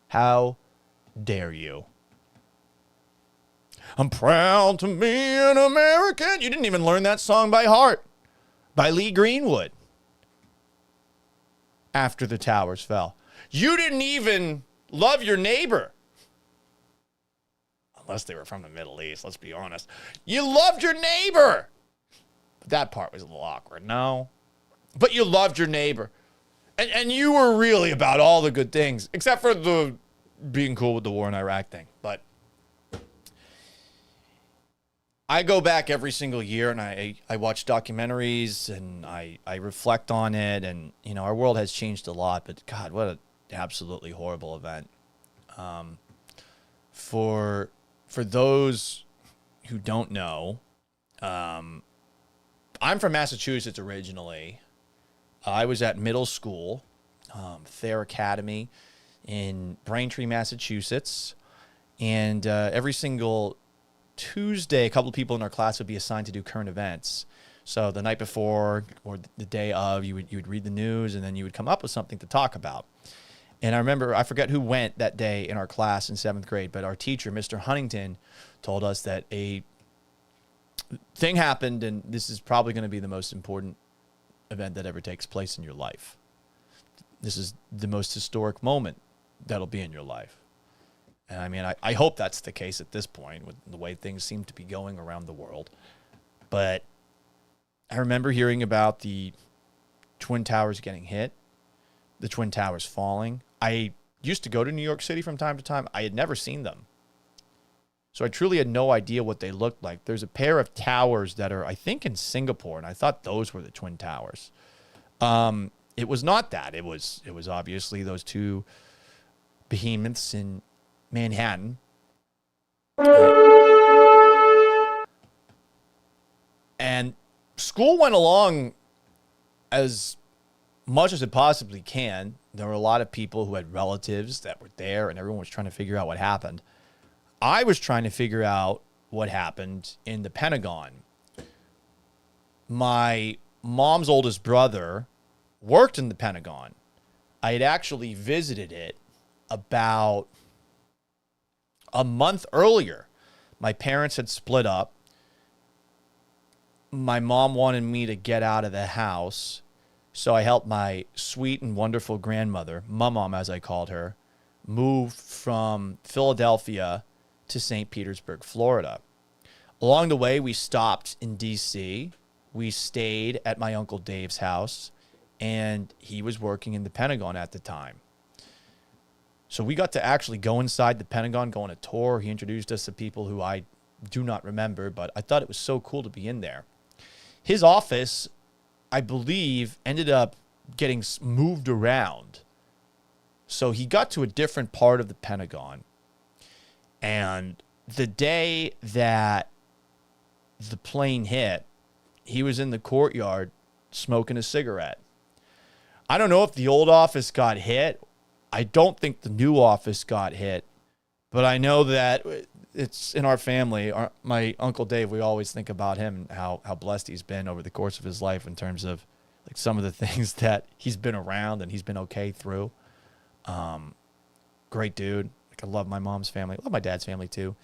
How dare you? I'm proud to be an American. You didn't even learn that song by heart. By Lee Greenwood. After the towers fell. You didn't even love your neighbor. Unless they were from the Middle East, let's be honest. You loved your neighbor. But that part was a little awkward, no? But you loved your neighbor. And you were really about all the good things. Except for the being cool with the war in Iraq thing. But I go back every single year and I watch documentaries and I reflect on it. And, you know, our world has changed a lot. But, God, what an absolutely horrible event. For those who don't know, I'm from Massachusetts originally. I was at middle school, Thayer Academy in Braintree, Massachusetts. And every single Tuesday, a couple of people in our class would be assigned to do current events. So the night before or the day of, you would read the news and then you would come up with something to talk about. And I remember, I forget who went that day in our class in 7th grade, but our teacher, Mr. Huntington, told us that a thing happened, and this is probably going to be the most important event that ever takes place in your life. This is the most historic moment that'll be in your life. And I mean, I hope that's the case at this point with the way things seem to be going around the world. But I remember hearing about the Twin Towers getting hit, the Twin Towers falling. I used to go to New York City from time to time. I had never seen them. So I truly had no idea what they looked like. There's a pair of towers that are, I think, in Singapore, and I thought those were the Twin Towers. It was not that. It was obviously those two behemoths in Manhattan. And school went along as much as it possibly can. There were a lot of people who had relatives that were there, and everyone was trying to figure out what happened. I was trying to figure out what happened in the Pentagon. My mom's oldest brother worked in the Pentagon. I had actually visited it about a month earlier. My parents had split up. My mom wanted me to get out of the house, so I helped my sweet and wonderful grandmother, Mom as I called her, move from Philadelphia to St. Petersburg, Florida. Along the way, we stopped in D.C. We stayed at my Uncle Dave's house, and he was working in the Pentagon at the time. So we got to actually go inside the Pentagon, go on a tour. He introduced us to people who I do not remember, but I thought it was so cool to be in there. His office I believe, ended up getting moved around. So he got to a different part of the Pentagon. And the day that the plane hit, he was in the courtyard smoking a cigarette. I don't know if the old office got hit. I don't think the new office got hit. But I know that it's in our family. My Uncle Dave, we always think about him and how blessed he's been over the course of his life in terms of like some of the things that he's been around and he's been okay through. Great dude. Like, I love my mom's family. I love my dad's family too.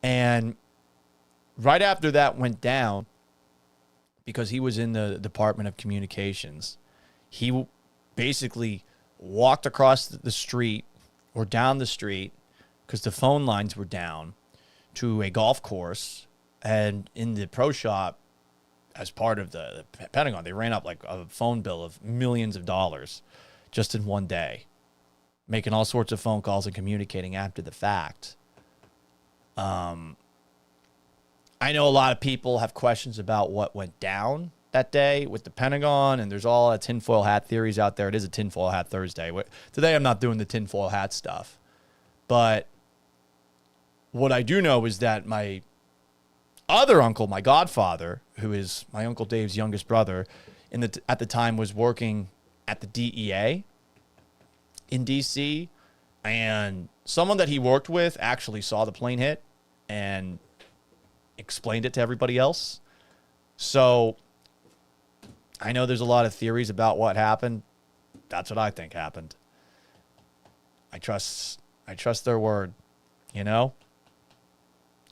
And right after that went down, because he was in the Department of Communications, he basically walked across the street or down the street because the phone lines were down to a golf course. And in the pro shop, as part of the Pentagon, they ran up like a phone bill of millions of dollars just in one day, making all sorts of phone calls and communicating after the fact. I know a lot of people have questions about what went down that day with the Pentagon, and there's all tinfoil hat theories out there. It is a tinfoil hat Thursday. Today I'm not doing the tinfoil hat stuff. But what I do know is that my other uncle, my godfather, who is my Uncle Dave's youngest brother, at the time was working at the DEA in D.C., and someone that he worked with actually saw the plane hit and explained it to everybody else. So I know there's a lot of theories about what happened. That's what I think happened. I trust their word, you know?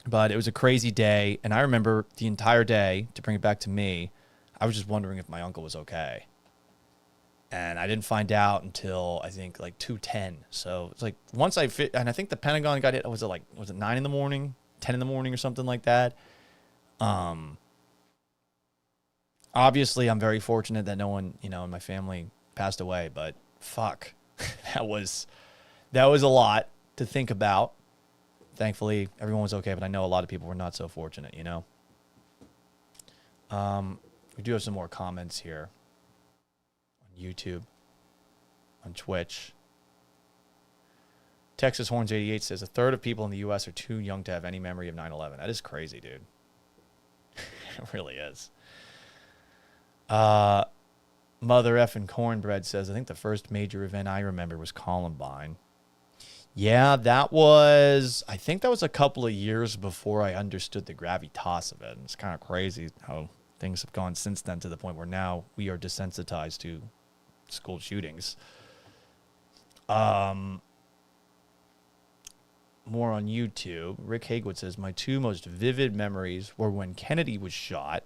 But it was a crazy day, and I remember the entire day, to bring it back to me, I was just wondering if my uncle was okay. And I didn't find out until, I think, like 2:10. So it's like once and I think the Pentagon got hit, was it 9 in the morning, 10 in the morning or something like that? Obviously, I'm very fortunate that no one, in my family passed away, but fuck, that was a lot to think about. Thankfully, everyone was okay, but I know a lot of people were not so fortunate, We do have some more comments here on YouTube, on Twitch. Texas Horns 88 says, a third of people in the U.S. are too young to have any memory of 9/11. That is crazy, dude. It really is. Mother effing Cornbread says, I think the first major event I remember was Columbine. Yeah, I think that was a couple of years before I understood the gravitas of it. And it's kind of crazy how things have gone since then to the point where now we are desensitized to school shootings. More on YouTube. Rick Hagewood says, my two most vivid memories were when Kennedy was shot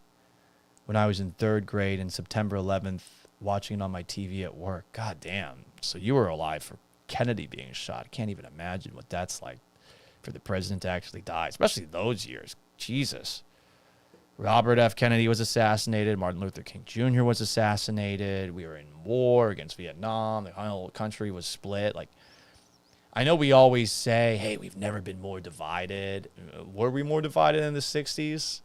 when I was in 3rd grade and September 11th, watching it on my TV at work. God damn. So you were alive for Kennedy being shot. I can't even imagine what that's like for the president to actually die, especially those years. Jesus. Robert F. Kennedy was assassinated. Martin Luther King Jr. was assassinated. We were in war against Vietnam. The whole country was split. Like, I know we always say, hey, we've never been more divided. Were we more divided in the 60s?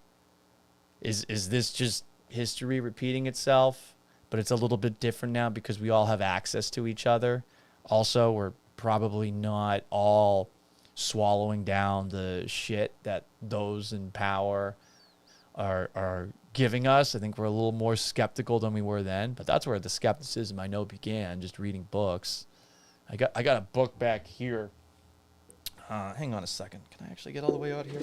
Is this just history repeating itself? But it's a little bit different now because we all have access to each other. Also, we're probably not all swallowing down the shit that those in power are giving us. I think we're a little more skeptical than we were then. But that's where the skepticism I know began, just reading books. I got a book back here. Hang on a second. Can I actually get all the way out here?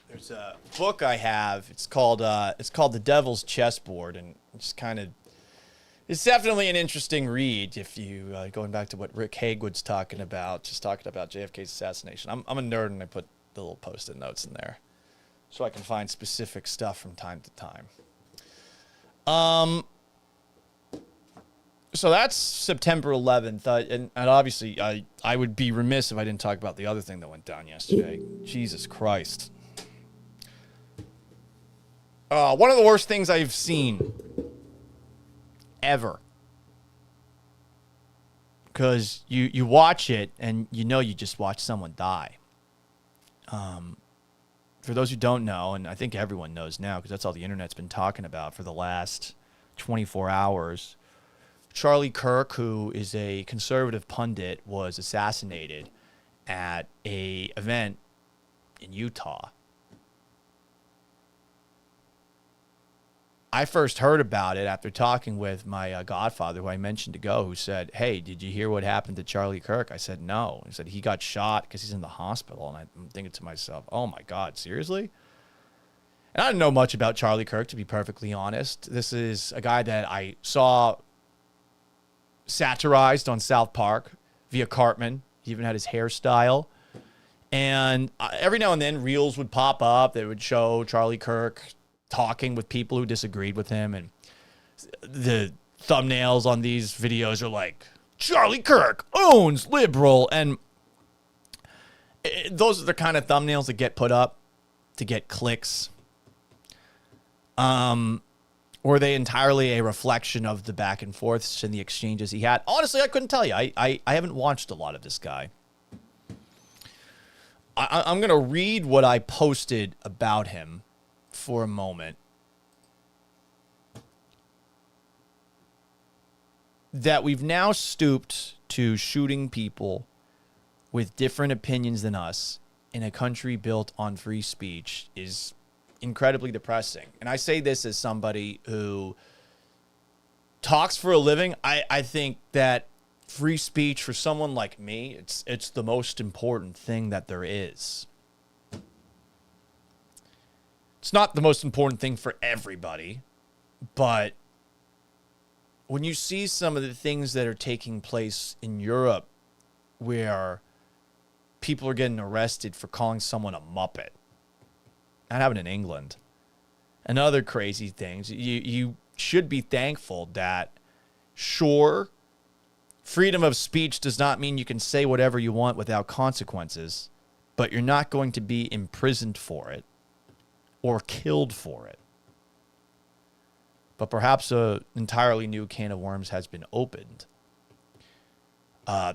There's a book I have. It's called The Devil's Chessboard, and it's definitely an interesting read. If you going back to what Rick Hagewood's talking about JFK's assassination. I'm a nerd, and I put the little post-it notes in there so I can find specific stuff from time to time. So that's September 11th, and obviously I would be remiss if I didn't talk about the other thing that went down yesterday. Jesus Christ. One of the worst things I've seen ever. Because you watch it, and you just watched someone die. for those who don't know, and I think everyone knows now because that's all the internet's been talking about for the last 24 hours, Charlie Kirk, who is a conservative pundit, was assassinated at a event in Utah. I first heard about it after talking with my godfather, who I mentioned to go, who said, "Hey, did you hear what happened to Charlie Kirk?" I said, "No." He said, "He got shot because he's in the hospital." And I'm thinking to myself, oh my God, seriously? And I didn't know much about Charlie Kirk, to be perfectly honest. This is a guy that I saw satirized on South Park via Cartman. He even had his hairstyle. And every now and then, reels would pop up that would show Charlie Kirk talking with people who disagreed with him, and the thumbnails on these videos are like, Charlie Kirk owns liberal, and those are the kind of thumbnails that get put up to get clicks. Or are they entirely a reflection of the back and forths and the exchanges he had? Honestly, I couldn't tell you. I haven't watched a lot of this guy. I'm going to read what I posted about him for a moment. That we've now stooped to shooting people with different opinions than us in a country built on free speech is incredibly depressing. And I say this as somebody who talks for a living. I think that free speech for someone like me, it's the most important thing that there is. It's not the most important thing for everybody, but when you see some of the things that are taking place in Europe where people are getting arrested for calling someone a Muppet, that happened in England, and other crazy things, you should be thankful that, sure, freedom of speech does not mean you can say whatever you want without consequences, but you're not going to be imprisoned for it or killed for it. But perhaps an entirely new can of worms has been opened.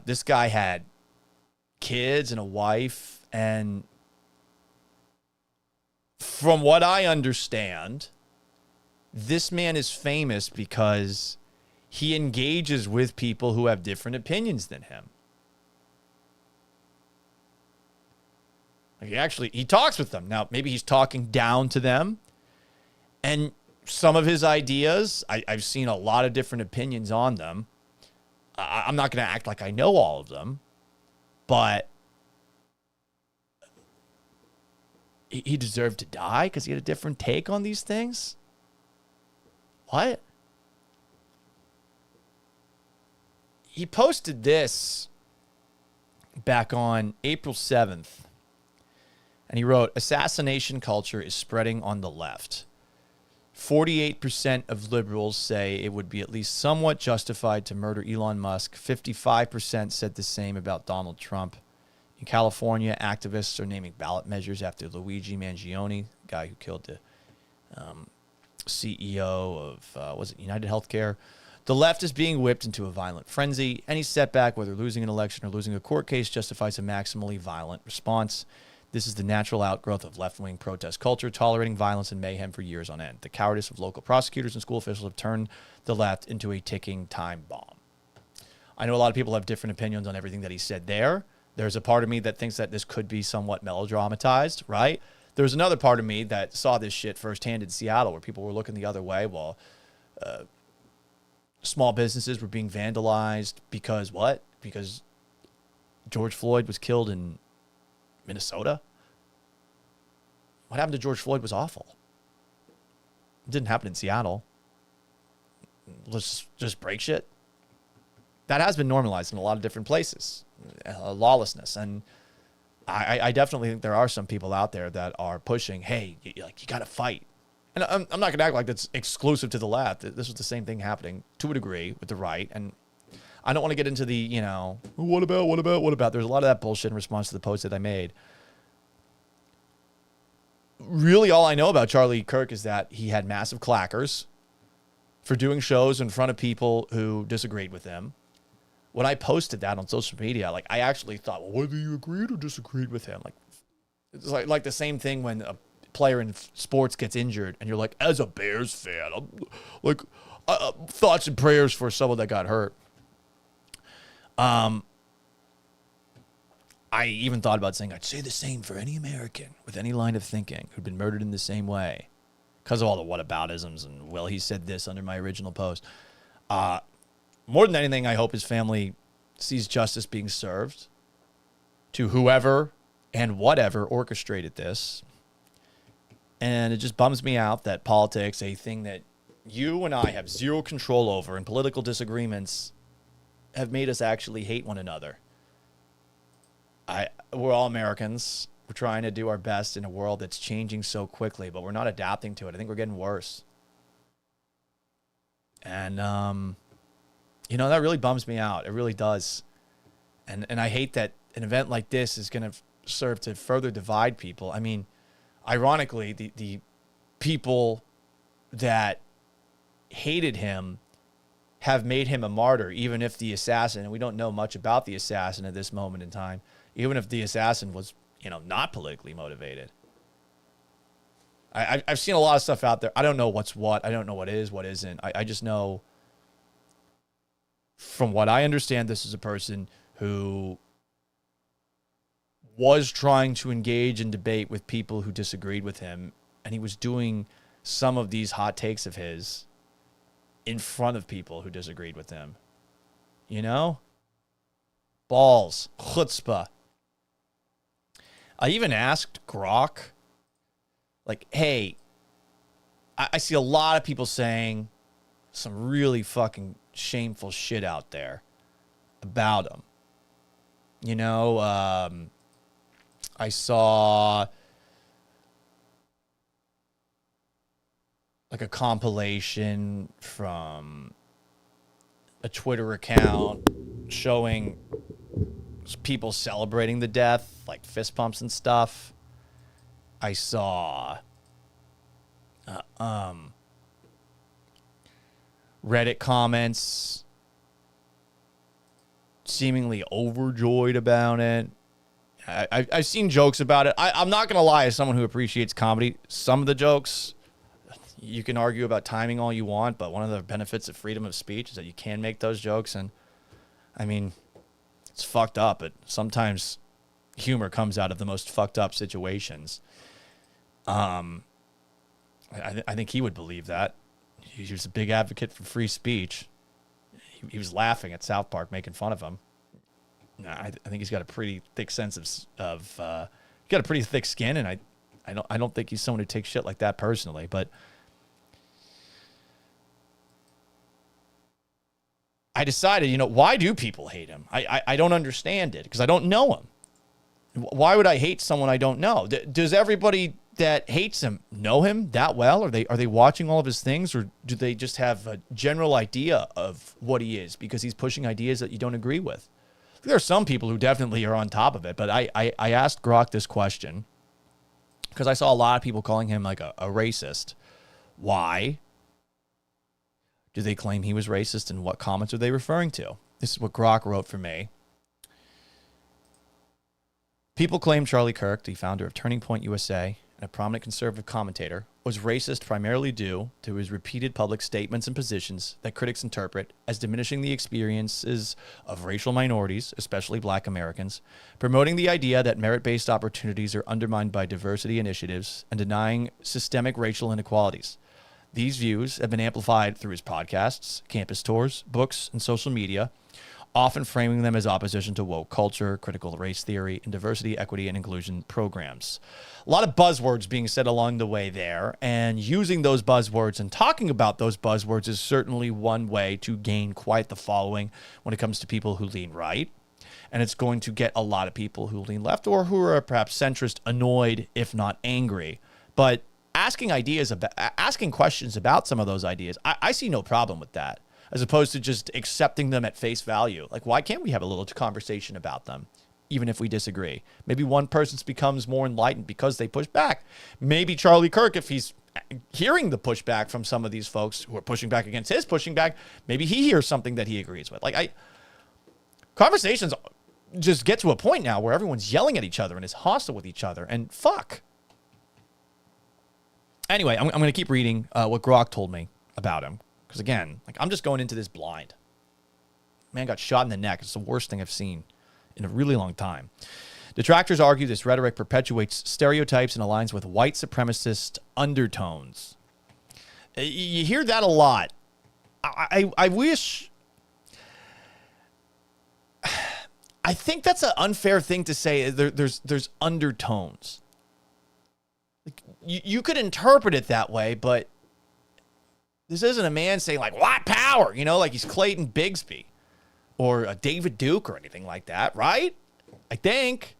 This guy had kids and a wife, and from what I understand, this man is famous because he engages with people who have different opinions than him. He talks with them. Now, maybe he's talking down to them. And some of his ideas, I've seen a lot of different opinions on them. I'm not going to act like I know all of them. But he deserved to die because he had a different take on these things? What? He posted this back on April 7th. And he wrote, assassination culture is spreading on the left. 48% of liberals say it would be at least somewhat justified to murder Elon Musk. 55% said the same about Donald Trump. In California, activists are naming ballot measures after Luigi Mangione, the guy who killed the CEO of, was it United Healthcare? The left is being whipped into a violent frenzy. Any setback, whether losing an election or losing a court case, justifies a maximally violent response. This is the natural outgrowth of left-wing protest culture, tolerating violence and mayhem for years on end. The cowardice of local prosecutors and school officials have turned the left into a ticking time bomb. I know a lot of people have different opinions on everything that he said there. There's a part of me that thinks that this could be somewhat melodramatized, right? There's another part of me that saw this shit firsthand in Seattle where people were looking the other way while small businesses were being vandalized because what? Because George Floyd was killed in Minnesota? What happened to George Floyd was awful. It didn't happen in Seattle. Let's just break shit. That has been normalized in a lot of different places. Lawlessness. And I definitely think there are some people out there that are pushing, hey, you got to fight. And I'm not going to act like that's exclusive to the left. This was the same thing happening to a degree with the right. And I don't want to get into the, what about? There's a lot of that bullshit in response to the post that I made. Really, all I know about Charlie Kirk is that he had massive clackers for doing shows in front of people who disagreed with him. When I posted that on social media, I actually thought, well, whether you agreed or disagreed with him, It's like the same thing when a player in sports gets injured and you're like, as a Bears fan, I'm like, thoughts and prayers for someone that got hurt. I even thought about saying I'd say the same for any American with any line of thinking who'd been murdered in the same way because of all the whataboutisms and, well, he said this under my original post. More than anything, I hope his family sees justice being served to whoever and whatever orchestrated this. And it just bums me out that politics, a thing that you and I have zero control over, and political disagreements have made us actually hate one another. We're all Americans. We're trying to do our best in a world that's changing so quickly, but we're not adapting to it. I think we're getting worse. And, that really bums me out. It really does. And I hate that an event like this is going to serve to further divide people. I mean, ironically, the people that hated him have made him a martyr, even if the assassin, and we don't know much about the assassin at this moment in time, even if the assassin was, not politically motivated. I've seen a lot of stuff out there. I don't know what's what. I don't know what is, what isn't. I just know, from what I understand, this is a person who was trying to engage in debate with people who disagreed with him, and he was doing some of these hot takes of his in front of people who disagreed with him. Balls. Chutzpah. I even asked Grok, like, hey, I see a lot of people saying some really fucking shameful shit out there about him. I saw like a compilation from a Twitter account showing people celebrating the death, like fist pumps and stuff. I saw Reddit comments seemingly overjoyed about it. I've seen jokes about it. I'm not going to lie, as someone who appreciates comedy, some of the jokes, you can argue about timing all you want, but one of the benefits of freedom of speech is that you can make those jokes. And, I mean, it's fucked up, but sometimes humor comes out of the most fucked up situations. I think he would believe that. He was a big advocate for free speech. He was laughing at South Park, making fun of him. I think he's got a pretty thick sense of got a pretty thick skin, and I don't think he's someone who takes shit like that personally. But I decided, why do people hate him? I don't understand it because I don't know him. Why would I hate someone I don't know? Does everybody that hates him know him that well? Are they watching all of his things, or do they just have a general idea of what he is because he's pushing ideas that you don't agree with? There are some people who definitely are on top of it, but I asked Grok this question because I saw a lot of people calling him like a racist. Why do they claim he was racist, and what comments are they referring to? This is what Grok wrote for me. People claim Charlie Kirk, the founder of Turning Point USA and a prominent conservative commentator, was racist primarily due to his repeated public statements and positions that critics interpret as diminishing the experiences of racial minorities, especially Black Americans, promoting the idea that merit-based opportunities are undermined by diversity initiatives, and denying systemic racial inequalities. These views have been amplified through his podcasts, campus tours, books, and social media, often framing them as opposition to woke culture, critical race theory, and diversity, equity, and inclusion programs. A lot of buzzwords being said along the way there, and using those buzzwords and talking about those buzzwords is certainly one way to gain quite the following when it comes to people who lean right. And it's going to get a lot of people who lean left or who are perhaps centrist annoyed, if not angry. But asking questions about some of those ideas, I see no problem with that, as opposed to just accepting them at face value. Like, why can't we have a little conversation about them, even if we disagree? Maybe one person becomes more enlightened because they push back. Maybe Charlie Kirk, if he's hearing the pushback from some of these folks who are pushing back against his pushing back, maybe he hears something that he agrees with. Conversations just get to a point now where everyone's yelling at each other and is hostile with each other. And fuck. Anyway, I'm going to keep reading what Grok told me about him. Because again, like, I'm just going into this blind. Man got shot in the neck. It's the worst thing I've seen in a really long time. Detractors argue this rhetoric perpetuates stereotypes and aligns with white supremacist undertones. You hear that a lot. I wish... I think that's an unfair thing to say. There's undertones. Like, you could interpret it that way, but this isn't a man saying, like, white power, you know, like he's Clayton Bigsby or a David Duke or anything like that, right? I think.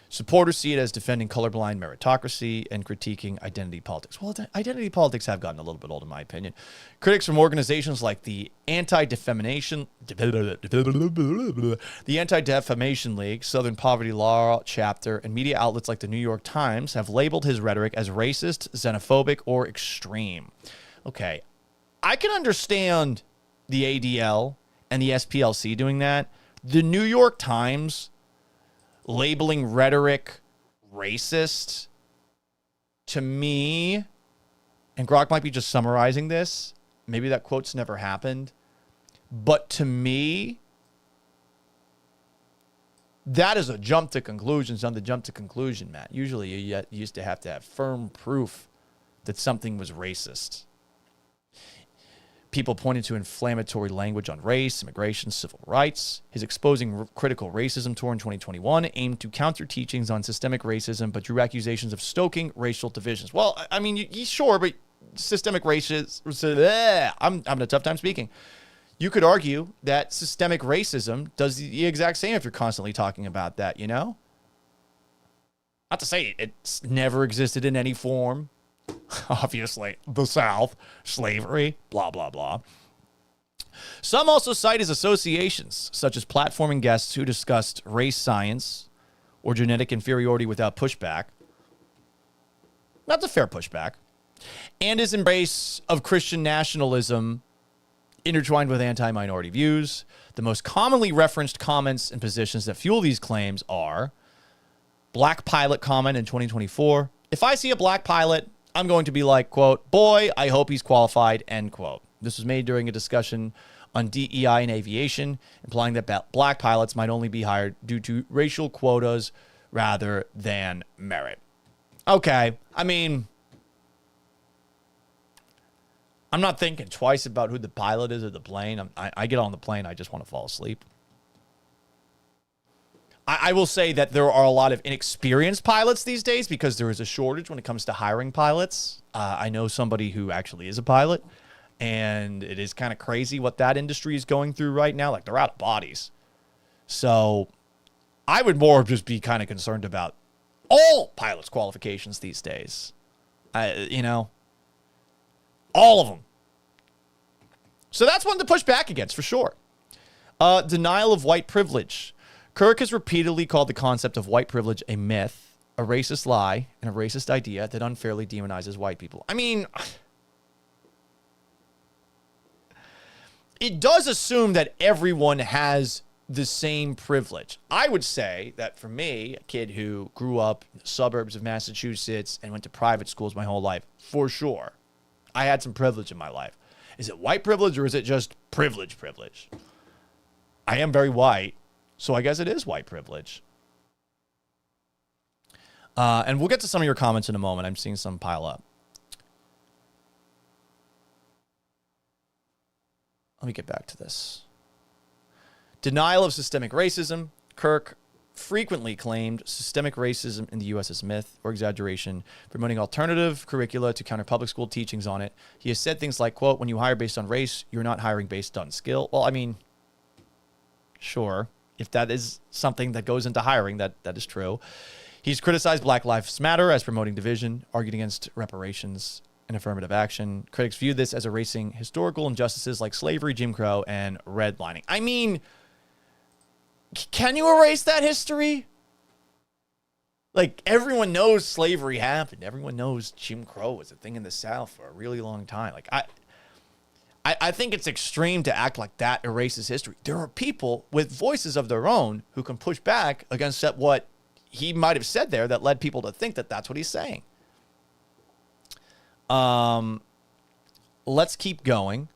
Supporters see it as defending colorblind meritocracy and critiquing identity politics. Well, identity politics have gotten a little bit old, in my opinion. Critics from organizations like the Anti-Defamation League, Southern Poverty Law Chapter, and media outlets like the New York Times have labeled his rhetoric as racist, xenophobic, or extreme. Okay, I can understand the ADL and the SPLC doing that. The New York Times labeling rhetoric racist, to me, and Grok might be just summarizing this, maybe that quote's never happened, but to me, that is a jump to conclusions on the jump to conclusion, Matt. Usually you used to have firm proof that something was racist. People pointed to inflammatory language on race, immigration, civil rights. His Exposing Critical Racism tour in 2021 aimed to counter teachings on systemic racism, but drew accusations of stoking racial divisions. Well, I mean, sure, but systemic racism, I'm having a tough time speaking. You could argue that systemic racism does the exact same if you're constantly talking about that, you know? Not to say it's never existed in any form. Obviously, the South, slavery, blah, blah, blah. Some also cite his associations, such as platforming guests who discussed race science or genetic inferiority without pushback. That's a fair pushback. And his embrace of Christian nationalism intertwined with anti-minority views. The most commonly referenced comments and positions that fuel these claims are black pilot comment in 2024. If I see a black pilot, I'm going to be like, quote, boy, I hope he's qualified, end quote. This was made during a discussion on DEI and aviation, implying that black pilots might only be hired due to racial quotas rather than merit. Okay, I mean, I'm not thinking twice about who the pilot is of the plane. I get on the plane, I just want to fall asleep. I will say that there are a lot of inexperienced pilots these days because there is a shortage when it comes to hiring pilots. I know somebody who actually is a pilot, and it is kind of crazy what that industry is going through right now. Like, they're out of bodies. So I would more just be kind of concerned about all pilots' qualifications these days. All of them. So that's one to push back against for sure. Denial of white privilege. Kirk has repeatedly called the concept of white privilege a myth, a racist lie, and a racist idea that unfairly demonizes white people. I mean, it does assume that everyone has the same privilege. I would say that for me, a kid who grew up in the suburbs of Massachusetts and went to private schools my whole life, for sure, I had some privilege in my life. Is it white privilege or is it just privilege? I am very white. So I guess it is white privilege. And we'll get to some of your comments in a moment. I'm seeing some pile up. Let me get back to this. Denial of systemic racism. Kirk frequently claimed systemic racism in the U.S. is myth or exaggeration, promoting alternative curricula to counter public school teachings on it. He has said things like, quote, when you hire based on race, you're not hiring based on skill. Well, I mean, sure. If that is something that goes into hiring, that is true. He's criticized Black Lives Matter as promoting division, argued against reparations and affirmative action. Critics view this as erasing historical injustices like slavery, Jim Crow, and redlining. I mean, can you erase that history? Like, everyone knows slavery happened. Everyone knows Jim Crow was a thing in the South for a really long time. Like, I think it's extreme to act like that erases history. There are people with voices of their own who can push back against what he might have said there that led people to think that that's what he's saying. Let's keep going.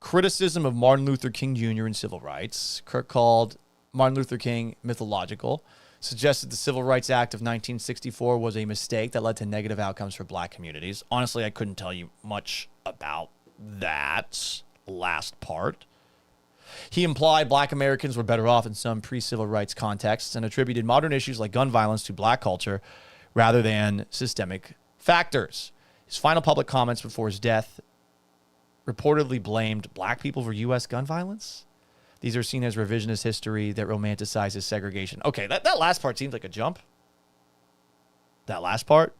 Criticism of Martin Luther King Jr. and civil rights. Kirk called Martin Luther King mythological, suggested the Civil Rights Act of 1964 was a mistake that led to negative outcomes for black communities. Honestly, I couldn't tell you much about that last part. He implied black Americans were better off in some pre-civil rights contexts and attributed modern issues like gun violence to black culture rather than systemic factors. His final public comments before his death reportedly blamed black people for U.S. gun violence. These are seen as revisionist history that romanticizes segregation. Okay, that last part seems like a jump. That last part.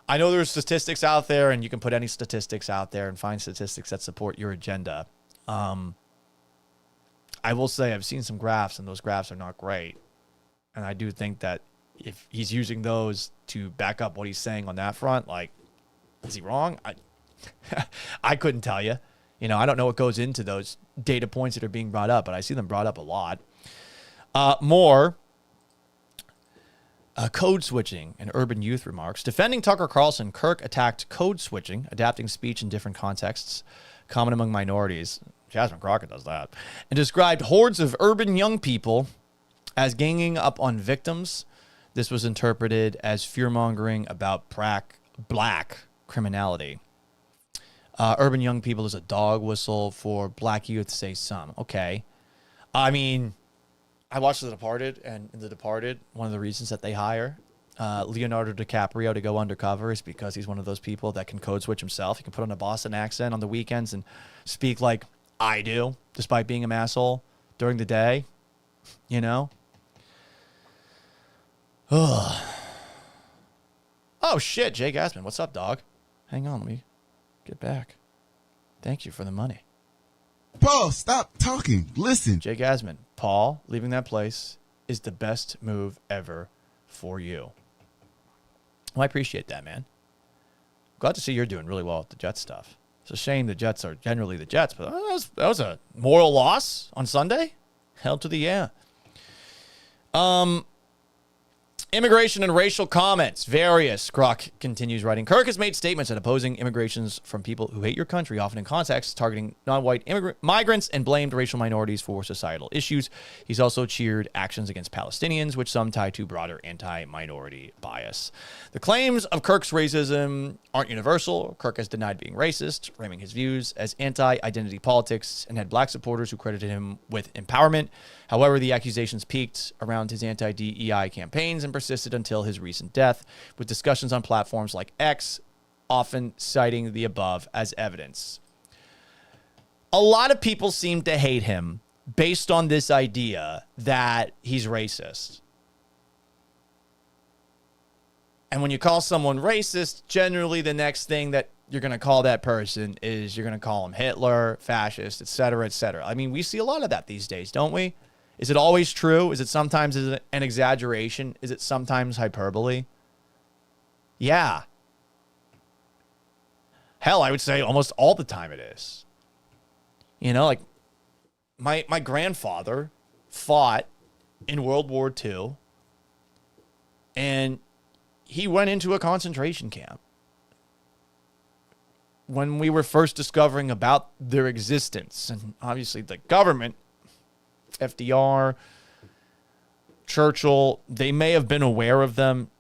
I know there's statistics out there, and you can put any statistics out there and find statistics that support your agenda. I will say I've seen some graphs, and those graphs are not great. And I do think that if he's using those to back up what he's saying on that front, like, is he wrong? I couldn't tell you. I don't know what goes into those data points that are being brought up, but I see them brought up a lot. More code switching and urban youth remarks. Defending Tucker Carlson, Kirk attacked code switching, adapting speech in different contexts, common among minorities. Jasmine Crockett does that. And described hordes of urban young people as ganging up on victims. This was interpreted as fear-mongering about black criminality. Urban young people is a dog whistle for black youth, say some. Okay. I mean, I watched The Departed, and in The Departed, one of the reasons that they hire Leonardo DiCaprio to go undercover is because he's one of those people that can code switch himself. He can put on a Boston accent on the weekends and speak like I do, despite being an asshole during the day. Ugh. Oh, shit, Jay Gassman. What's up, dog? Hang on, let me get back. Thank you for the money. Paul, stop talking. Listen. Jay Gasman, Paul, leaving that place is the best move ever for you. Well, I appreciate that, man. Glad to see you're doing really well with the Jets stuff. It's a shame the Jets are generally the Jets, but that was a moral loss on Sunday. Hell to the yeah. Immigration and racial comments. Various. Croc continues writing. Kirk has made statements at opposing immigrations from people who hate your country, often in contexts targeting non-white migrants, and blamed racial minorities for societal issues. He's also cheered actions against Palestinians, which some tie to broader anti-minority bias. The claims of Kirk's racism aren't universal. Kirk has denied being racist, framing his views as anti-identity politics, and had black supporters who credited him with empowerment. However, the accusations peaked around his anti-DEI campaigns and persisted until his recent death, with discussions on platforms like X often citing the above as evidence. A lot of people seem to hate him based on this idea that he's racist. And when you call someone racist, generally the next thing that you're going to call that person is you're going to call him Hitler, fascist, et cetera, et cetera. I mean, we see a lot of that these days, don't we? Is it always true? Is it sometimes an exaggeration? Is it sometimes hyperbole? Yeah. Hell, I would say almost all the time it is. Like my grandfather fought in World War II, and he went into a concentration camp. When we were first discovering about their existence, and obviously the government, FDR, Churchill, they may have been aware of them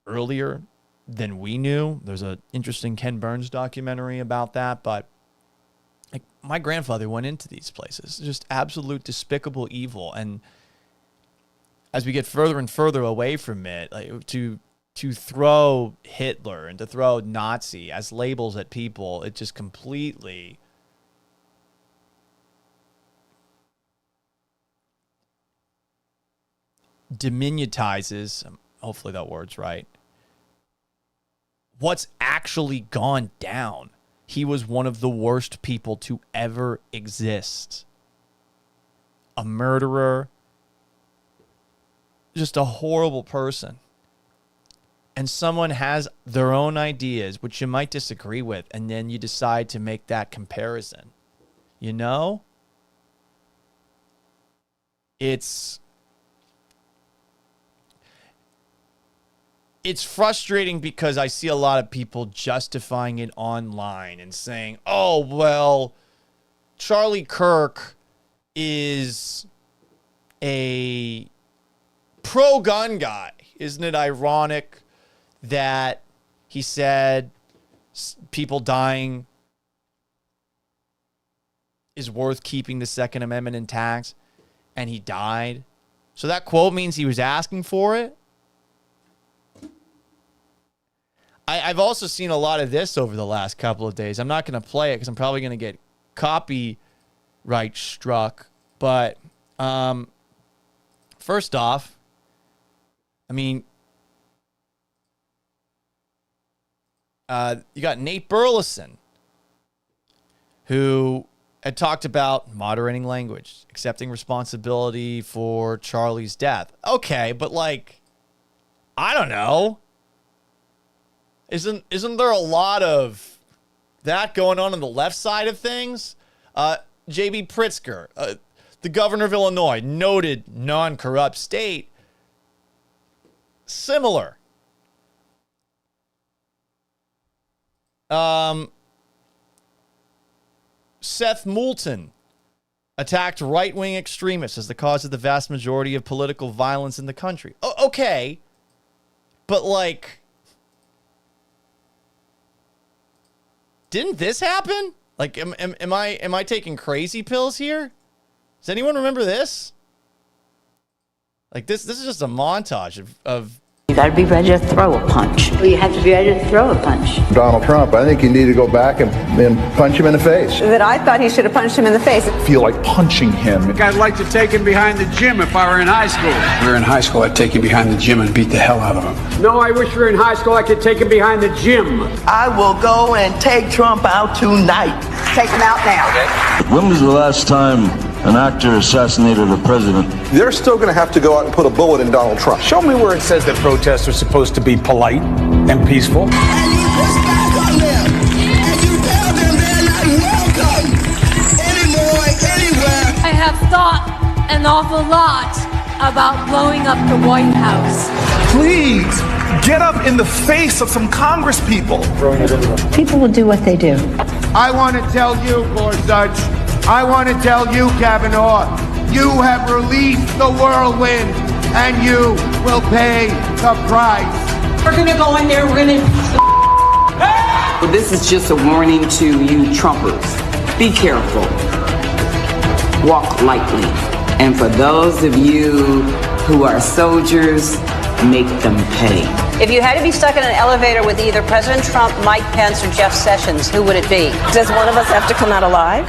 earlier than we knew. There's an interesting Ken Burns documentary about that, but my grandfather went into these places. Just absolute despicable evil. And as we get further and further away from it, to throw Hitler and to throw Nazi as labels at people, it just completely diminutizes, hopefully that word's right, what's actually gone down. He was one of the worst people to ever exist. A murderer. Just a horrible person. and someone has their own ideas, which you might disagree with, and then you decide to make that comparison, you know? It's frustrating because I see a lot of people justifying it online and saying, oh, well, Charlie Kirk is a pro-gun guy. Isn't it ironic that he said people dying is worth keeping the Second Amendment intact, and he died? So that quote means he was asking for it? I've also seen a lot of this over the last couple of days. I'm not going to play it because I'm probably going to get copyright struck. But first off, I mean, you got Nate Burleson, who had talked about moderating language, accepting responsibility for Charlie's death. Okay, but like, I don't know. Isn't there a lot of that going on the left side of things? J.B. Pritzker, the governor of Illinois, noted non-corrupt state, similar. Seth Moulton attacked right-wing extremists as the cause of the vast majority of political violence in the country. Okay, but like, didn't this happen? Like, am I taking crazy pills here? Does anyone remember this? Like, this is just a montage of You got to be ready to throw a punch. You have to be ready to throw a punch. Donald Trump, I think you need to go back and punch him in the face. That I thought he should have punched him in the face. Feel like punching him. I'd like to take him behind the gym if I were in high school. If we were in high school, I'd take him behind the gym and beat the hell out of him. No, I wish we were in high school. I could take him behind the gym. I will go and take Trump out tonight. Take him out now. Okay. When was the last time an actor assassinated a president? They're still going to have to go out and put a bullet in Donald Trump. Show me where it says that protests are supposed to be polite and peaceful. And you push back on them, and you tell them they're not welcome anymore, anywhere. I have thought an awful lot about blowing up the White House. Please, get up in the face of some Congress people. People will do what they do. I want to tell you, Gorsuch, I want to tell you, Kavanaugh, you have released the whirlwind, and you will pay the price. We're going to go in there, we're going to... Well, this is just a warning to you Trumpers. Be careful. Walk lightly. And for those of you who are soldiers, make them pay. If you had to be stuck in an elevator with either President Trump, Mike Pence, or Jeff Sessions, who would it be? Does one of us have to come out alive?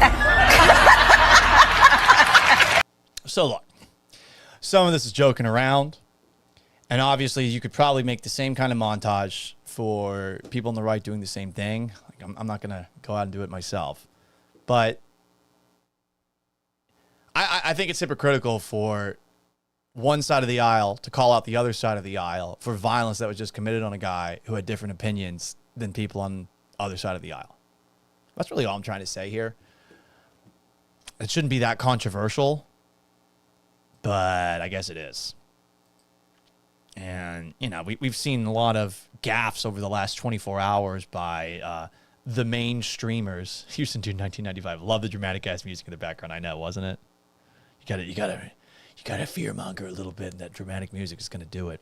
So look, some of this is joking around, and obviously you could probably make the same kind of montage for people on the right doing the same thing. Like, I'm not going to go out and do it myself, but I think it's hypocritical for one side of the aisle to call out the other side of the aisle for violence that was just committed on a guy who had different opinions than people on the other side of the aisle. That's really all I'm trying to say here. It shouldn't be that controversial, but I guess it is. And, you know, we've seen a lot of gaffes over the last 24 hours by the main streamers. Houston Dude 1995. Love the dramatic ass music in the background. I know, wasn't it? You gotta fearmonger a little bit, and that dramatic music is gonna do it.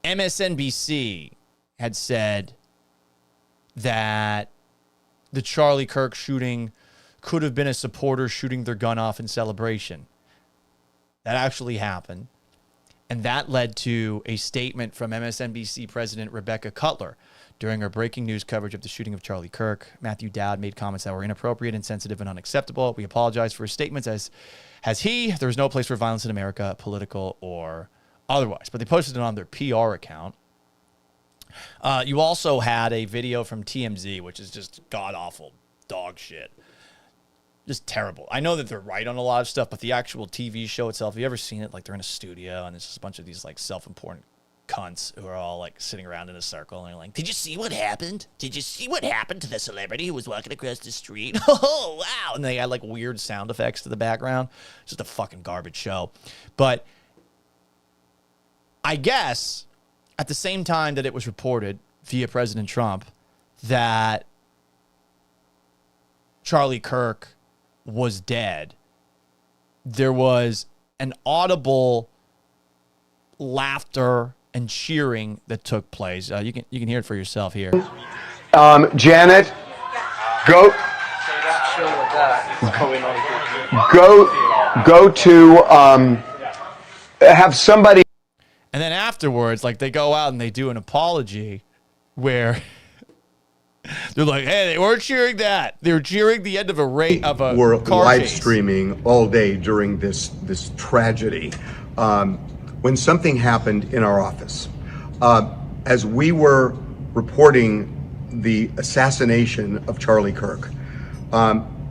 MSNBC had said that the Charlie Kirk shooting could have been a supporter shooting their gun off in celebration. That actually happened. And that led to a statement from MSNBC President Rebecca Cutler during her breaking news coverage of the shooting of Charlie Kirk. Matthew Dowd made comments that were inappropriate, insensitive, and unacceptable. We apologize for his statements, as has he. There is no place for violence in America, political or otherwise. But they posted it on their PR account. You also had a video from TMZ, which is just god-awful dog shit. Just terrible. I know that they're right on a lot of stuff, but the actual TV show itself, have you ever seen it? Like they're in a studio and there's just a bunch of these like self-important cunts who are all like sitting around in a circle and they're like, did you see what happened? Did you see what happened to the celebrity who was walking across the street? Oh, wow. And they had like weird sound effects to the background. Just a fucking garbage show. But I guess at the same time that it was reported via President Trump that Charlie Kirk was dead, there was an audible laughter and cheering that took place. You can hear it for yourself here. Janet, go to have somebody. And then afterwards, like they go out and they do an apology where they're like, "Hey, they weren't cheering that. They were cheering the end of a We're car live chase." streaming all day during this tragedy. When something happened in our office, as we were reporting the assassination of Charlie Kirk,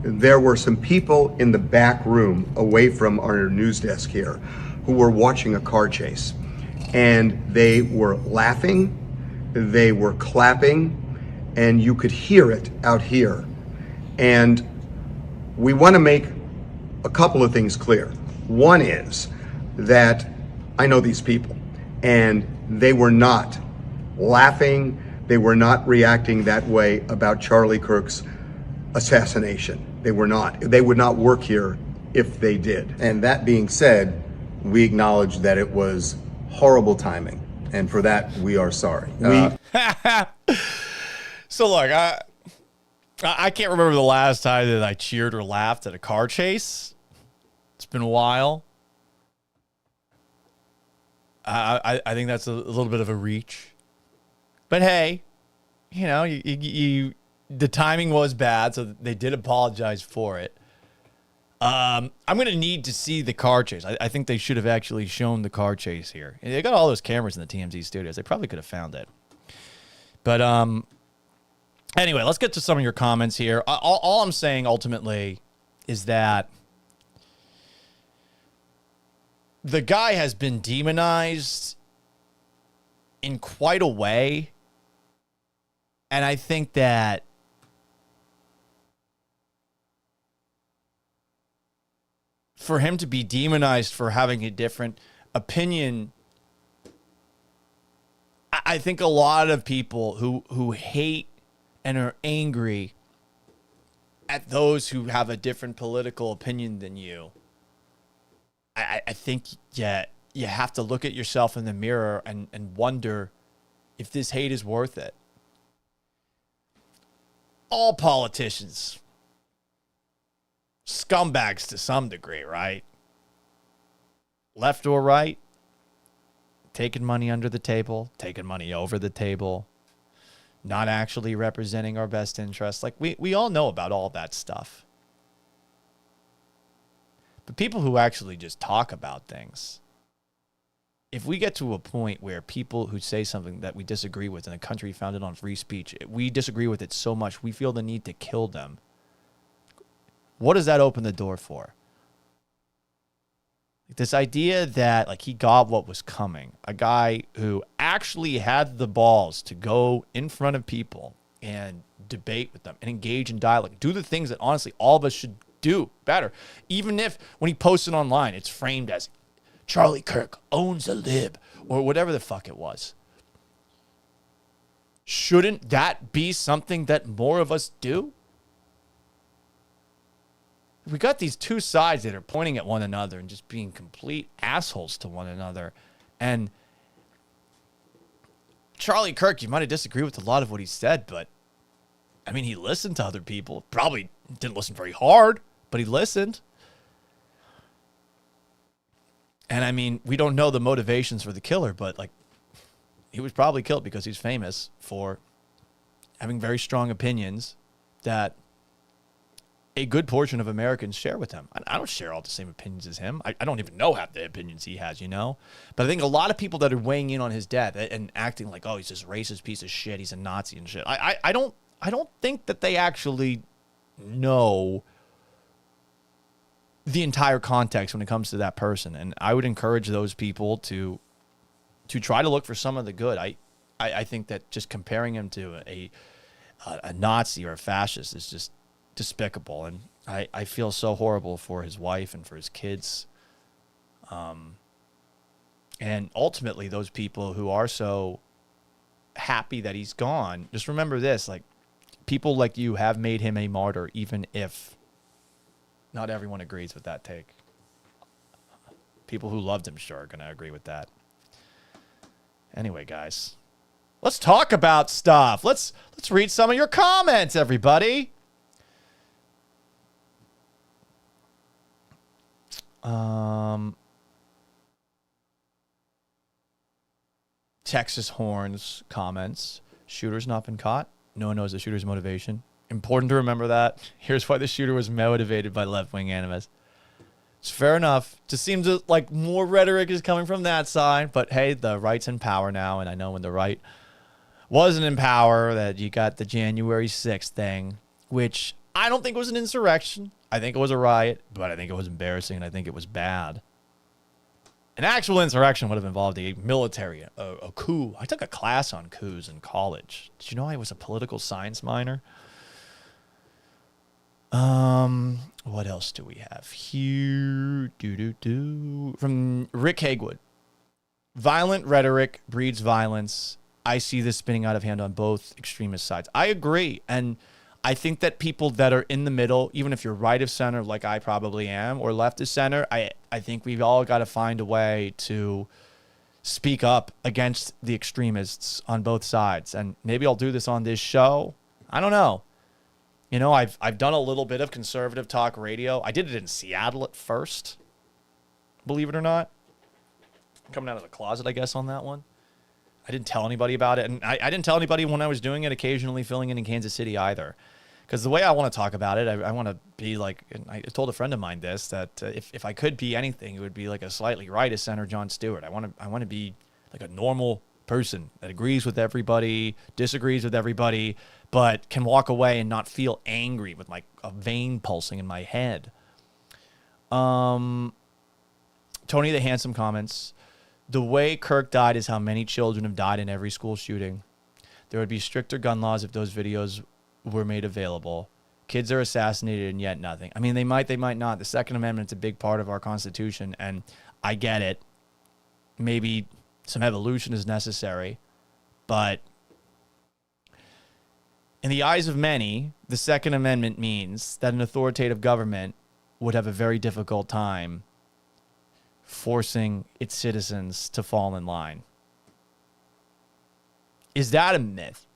there were some people in the back room away from our news desk here who were watching a car chase. And they were laughing, they were clapping, and you could hear it out here. And we want to make a couple of things clear. One is that I know these people, and they were not laughing, they were not reacting that way about Charlie Kirk's assassination. They were not. They would not work here if they did. And that being said, we acknowledge that it was horrible timing, and for that we are sorry. So look, I can't remember the last time that I cheered or laughed at a car chase. It's been a while. I think that's a little bit of a reach, but hey, you know, you the timing was bad, so they did apologize for it. I'm going to need to see the car chase. I think they should have actually shown the car chase here. They got all those cameras in the TMZ studios. They probably could have found it. But anyway, let's get to some of your comments here. All I'm saying ultimately is that the guy has been demonized in quite a way. And I think that for him to be demonized for having a different opinion, I think a lot of people who hate and are angry at those who have a different political opinion than you, I think you have to look at yourself in the mirror and wonder if this hate is worth it. All politicians, scumbags to some degree, right? Left or right, taking money under the table, taking money over the table, not actually representing our best interests. Like we all know about all that stuff. But people who actually just talk about things, if we get to a point where people who say something that we disagree with in a country founded on free speech, we disagree with it so much, we feel the need to kill them. What does that open the door for? This idea that like he got what was coming, a guy who actually had the balls to go in front of people and debate with them and engage in dialogue, do the things that honestly all of us should do better. Even if when he posted online, it's framed as Charlie Kirk owns a lib or whatever the fuck it was. Shouldn't that be something that more of us do? We got these two sides that are pointing at one another and just being complete assholes to one another. And Charlie Kirk, you might have disagreed with a lot of what he said, but I mean, he listened to other people. Probably didn't listen very hard, but he listened. And I mean, we don't know the motivations for the killer, but like, he was probably killed because he's famous for having very strong opinions that a good portion of Americans share with him. I don't share all the same opinions as him. I don't even know half the opinions he has, you know? But I think a lot of people that are weighing in on his death and acting like, oh, he's this racist piece of shit, he's a Nazi and shit. I don't think that they actually know the entire context when it comes to that person. And I would encourage those people to try to look for some of the good. I think that just comparing him to a Nazi or a fascist is just despicable. And I feel so horrible for his wife and for his kids. And ultimately, those people who are so happy that he's gone, just remember this, like, people like you have made him a martyr, even if not everyone agrees with that take. People who loved him sure are going to agree with that. Anyway, guys, let's talk about stuff. Let's read some of your comments, everybody. Texas Horns comments. Shooter's not been caught. No one knows the shooter's motivation. Important to remember that. Here's why the shooter was motivated by left-wing animus. It's fair enough. Just seems like more rhetoric is coming from that side. But hey, the right's in power now. And I know when the right wasn't in power that you got the January 6th thing, which I don't think was an insurrection. I think it was a riot, but I think it was embarrassing and I think it was bad. An actual insurrection would have involved a military, a coup. I took a class on coups in college. Did you know I was a political science minor? What else do we have here? From Rick Hagewood. Violent rhetoric breeds violence. I see this spinning out of hand on both extremist sides. I agree. And I think that people that are in the middle, even if you're right of center like I probably am, or left of center, I think we've all got to find a way to speak up against the extremists on both sides. And maybe I'll do this on this show. I don't know. You know, I've done a little bit of conservative talk radio. I did it in Seattle at first, believe it or not. Coming out of the closet, I guess, on that one. I didn't tell anybody about it. And I didn't tell anybody when I was doing it, occasionally filling in Kansas City either. Because the way I want to talk about it, I want to be like, and I told a friend of mine this, that if I could be anything, it would be like a slightly right of center Jon Stewart. I want to be like a normal person that agrees with everybody, disagrees with everybody, but can walk away and not feel angry with like a vein pulsing in my head. Tony the Handsome comments, the way Kirk died is how many children have died in every school shooting. There would be stricter gun laws if those videos were made available. Kids are assassinated and yet nothing. I mean, they might not. The Second Amendment's a big part of our Constitution, and I get it. Maybe some evolution is necessary, but in the eyes of many, the Second Amendment means that an authoritative government would have a very difficult time forcing its citizens to fall in line. Is that a myth?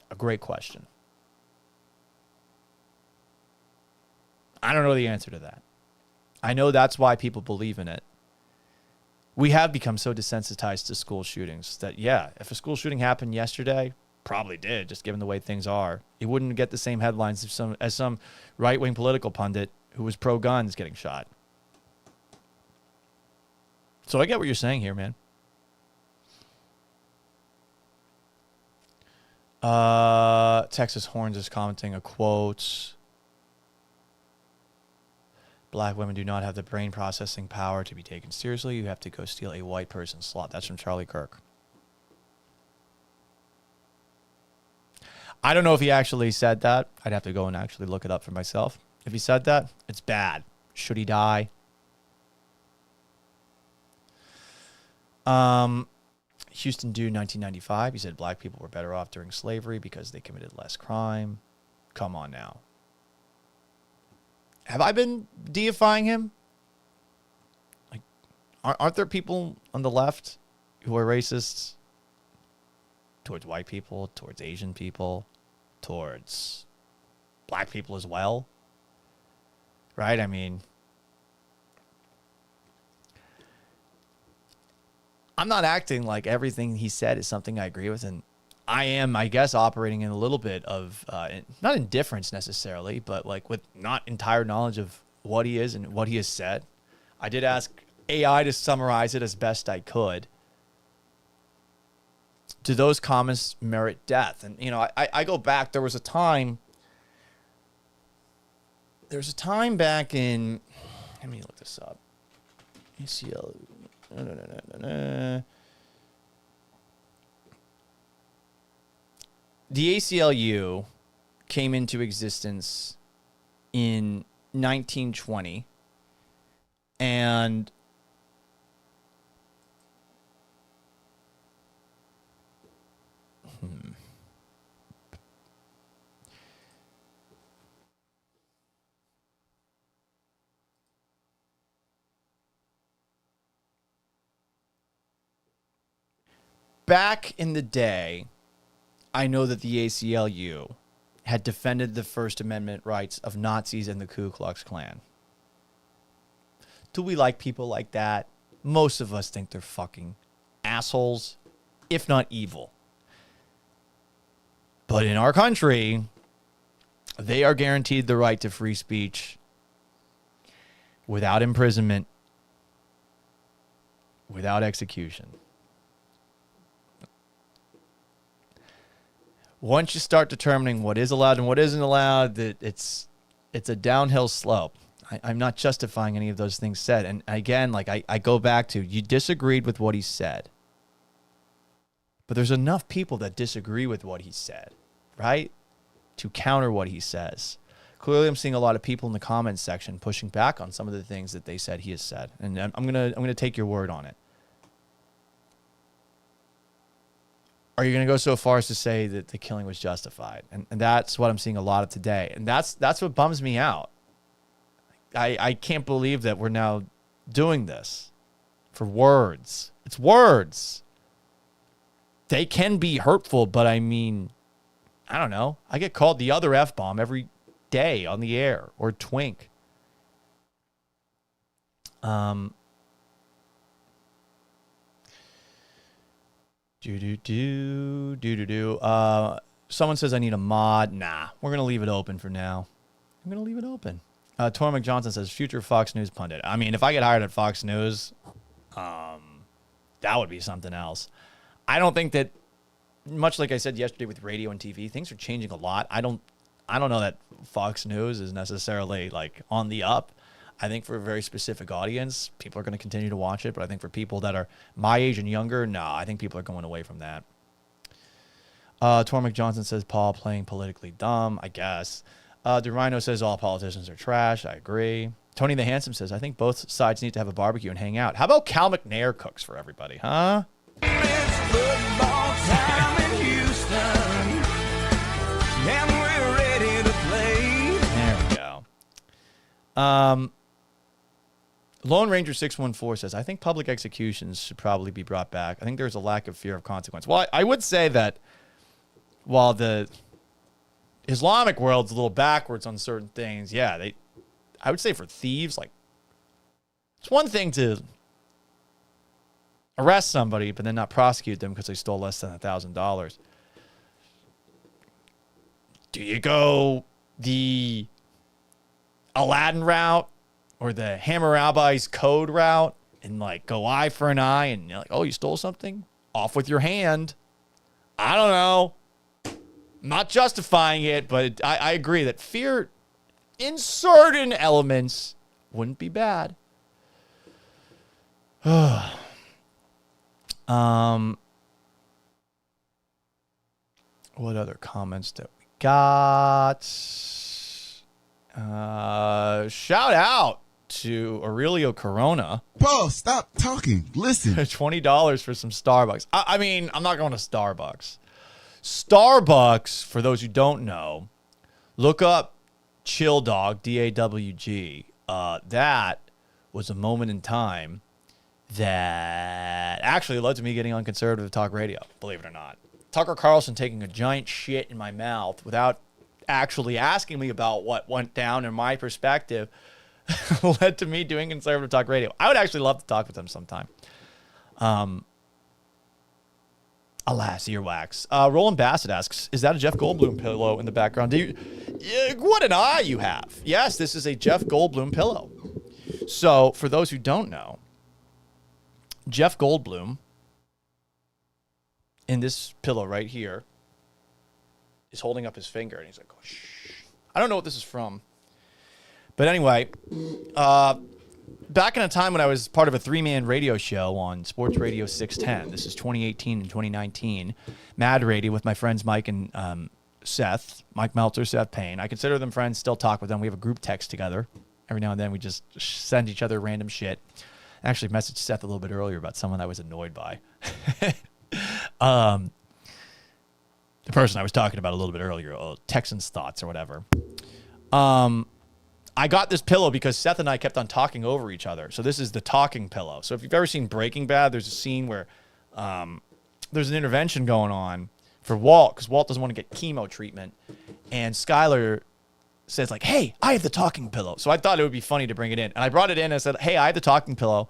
A great question. I don't know the answer to that. I know that's why people believe in it. We have become so desensitized to school shootings that, yeah, if a school shooting happened yesterday, probably did, just given the way things are, it wouldn't get the same headlines as some right-wing political pundit who was pro-guns getting shot. So I get what you're saying here, man. Texas Horns is commenting a quote. Black women do not have the brain processing power to be taken seriously. You have to go steal a white person's slot. That's from Charlie Kirk. I don't know if he actually said that. I'd have to go and actually look it up for myself. If he said that, it's bad. Should he die? Houston Dude 1995. He said black people were better off during slavery because they committed less crime. Come on now. Have I been deifying him? Like, aren't there people on the left who are racist towards white people, towards Asian people, towards black people as well? Right? I mean, I'm not acting like everything he said is something I agree with, and I am, I guess, operating in a little bit of, not indifference necessarily, but like with not entire knowledge of what he is and what he has said. I did ask AI to summarize it as best I could. Do those comments merit death? And, you know, I go back, there was a time There's a time back in, let me look this up. ACL. The ACLU came into existence in 1920, and back in the day, I know that the ACLU had defended the First Amendment rights of Nazis and the Ku Klux Klan. Do we like people like that? Most of us think they're fucking assholes, if not evil. But in our country, they are guaranteed the right to free speech without imprisonment, without execution. Once you start determining what is allowed and what isn't allowed, that it's a downhill slope. I'm not justifying any of those things said. And again, like I go back to, you disagreed with what he said. But there's enough people that disagree with what he said, right? To counter what he says. Clearly, I'm seeing a lot of people in the comments section pushing back on some of the things that they said he has said. And I'm gonna take your word on it. Are you going to go so far as to say that the killing was justified? And that's what I'm seeing a lot of today. And that's what bums me out. I can't believe that we're now doing this for words. It's words. They can be hurtful, but I mean, I don't know. I get called the other F-bomb every day on the air, or twink. Someone says I need a mod. Nah, we're going to leave it open for now. I'm going to leave it open. Tormik Johnson says, future Fox News pundit. I mean, if I get hired at Fox News, that would be something else. I don't think that, much like I said yesterday with radio and TV, things are changing a lot. I don't know that Fox News is necessarily like on the up. I think for a very specific audience, people are going to continue to watch it. But I think for people that are my age and younger, no, I think people are going away from that. Tormik Johnson says, Paul playing politically dumb, I guess. DeRhino says all politicians are trash. I agree. Tony the Handsome says, I think both sides need to have a barbecue and hang out. How about Cal McNair cooks for everybody, huh? It's football time in Houston, and we're ready to play. There we go. Lone Ranger 614 says, I think public executions should probably be brought back. I think there's a lack of fear of consequence. Well, I would say that while the Islamic world's a little backwards on certain things, yeah, I would say for thieves, like, it's one thing to arrest somebody but then not prosecute them because they stole less than $1,000. Do you go the Aladdin route or the Hammurabi's code route and like go eye for an eye and you're like, oh, you stole something? Off with your hand. I don't know. I'm not justifying it, but I agree that fear in certain elements wouldn't be bad. What other comments that we got? Shout out to Aurelio Corona. Paul, stop talking. Listen. $20 for some Starbucks. I mean, I'm not going to Starbucks. Starbucks, for those who don't know, look up Chill Dog, D-A-W-G. That was a moment in time that actually led to me getting on conservative talk radio, believe it or not. Tucker Carlson taking a giant shit in my mouth without actually asking me about what went down in my perspective led to me doing conservative talk radio. I would actually love to talk with them sometime. Alas, earwax. Roland Bassett asks, is that a Jeff Goldblum pillow in the background? What an eye you have. Yes, this is a Jeff Goldblum pillow. So, for those who don't know, Jeff Goldblum, in this pillow right here, is holding up his finger, and he's like, oh, shh. I don't know what this is from, But anyway, back in a time when I was part of a 3-man radio show on Sports Radio 610, this is 2018 and 2019, Mad Radio with my friends Mike and Seth, Mike Meltzer, Seth Payne. I consider them friends, still talk with them. We have a group text together. Every now and then we just send each other random shit. I actually messaged Seth a little bit earlier about someone I was annoyed by. The person I was talking about a little bit earlier, Texans thoughts or whatever. I got this pillow because Seth and I kept on talking over each other. So this is the talking pillow. So if you've ever seen Breaking Bad, there's a scene where there's an intervention going on for Walt because Walt doesn't want to get chemo treatment. And Skyler says like, hey, I have the talking pillow. So I thought it would be funny to bring it in. And I brought it in and I said, hey, I have the talking pillow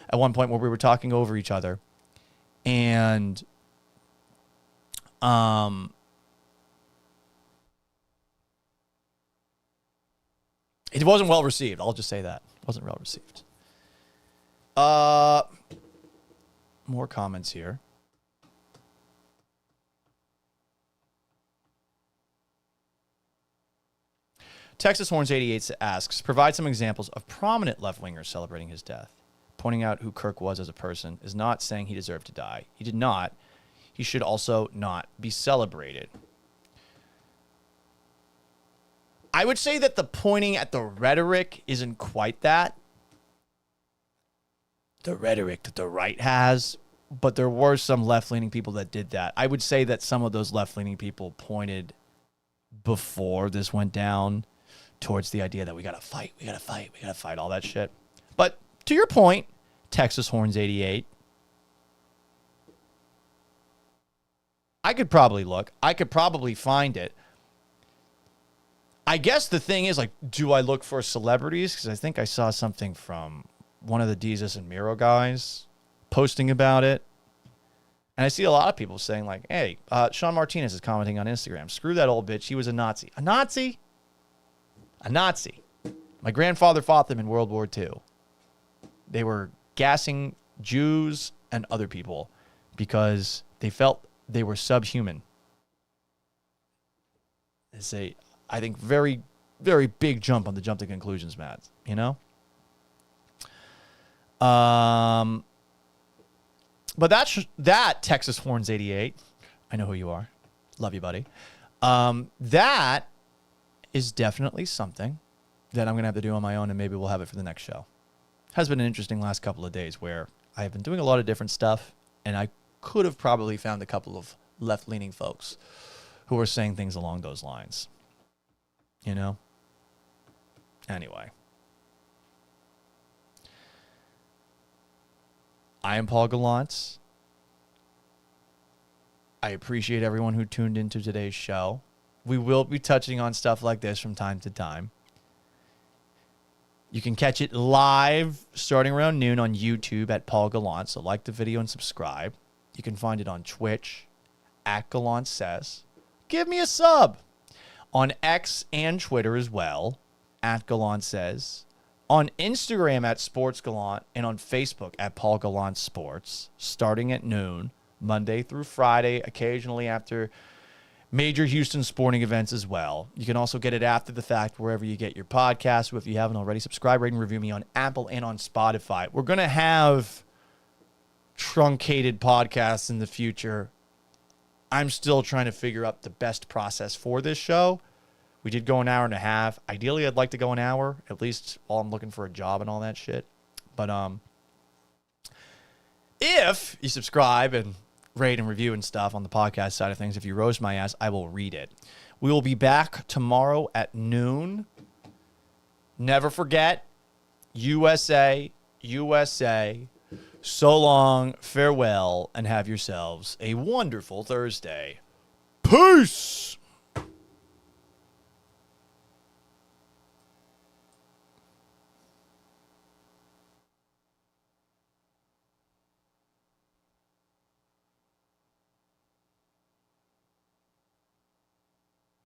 at one point where we were talking over each other. And it wasn't well received. I'll just say that. It wasn't well received. More comments here. Texas Horns 88 asks, provide some examples of prominent left-wingers celebrating his death. Pointing out who Kirk was as a person is not saying he deserved to die. He did not. He should also not be celebrated. I would say that the pointing at the rhetoric isn't quite that. The rhetoric that the right has, but there were some left-leaning people that did that. I would say that some of those left-leaning people pointed before this went down towards the idea that we got to fight, all that shit. But to your point, Texas Horns 88, I could probably look. I could probably find it. I guess the thing is, like, do I look for celebrities? Because I think I saw something from one of the Jesus and Miro guys posting about it. And I see a lot of people saying, like, hey, Sean Martinez is commenting on Instagram. Screw that old bitch. He was a Nazi. A Nazi? A Nazi. My grandfather fought them in World War II. They were gassing Jews and other people because they felt they were subhuman. It's a, I think, very, very big jump on the jump to conclusions, Matt. You know? But that Texas Horns 88, I know who you are. Love you, buddy. That is definitely something that I'm going to have to do on my own, and maybe we'll have it for the next show. Has been an interesting last couple of days where I have been doing a lot of different stuff, and I could have probably found a couple of left-leaning folks who were saying things along those lines. You know? Anyway. I am Paul Gallant. I appreciate everyone who tuned into today's show. We will be touching on stuff like this from time to time. You can catch it live starting around noon on YouTube at Paul Gallant. So like the video and subscribe. You can find it on Twitch at Gallant Says. Give me a sub on X and Twitter as well at Gallant Says. On Instagram at Sports Gallant and on Facebook at Paul Gallant Sports, starting at noon, Monday through Friday, occasionally after major Houston sporting events as well. You can also get it after the fact wherever you get your podcasts. If you haven't already, subscribe, rate, and review me on Apple and on Spotify. We're going to have truncated podcasts in the future. I'm still trying to figure out the best process for this show. We did go an hour and a half. Ideally, I'd like to go an hour, at least while I'm looking for a job and all that shit. But if you subscribe and rate and review and stuff on the podcast side of things, if you roast my ass, I will read it. We will be back tomorrow at noon. Never forget, USA, USA. So long, farewell, and have yourselves a wonderful Thursday. Peace!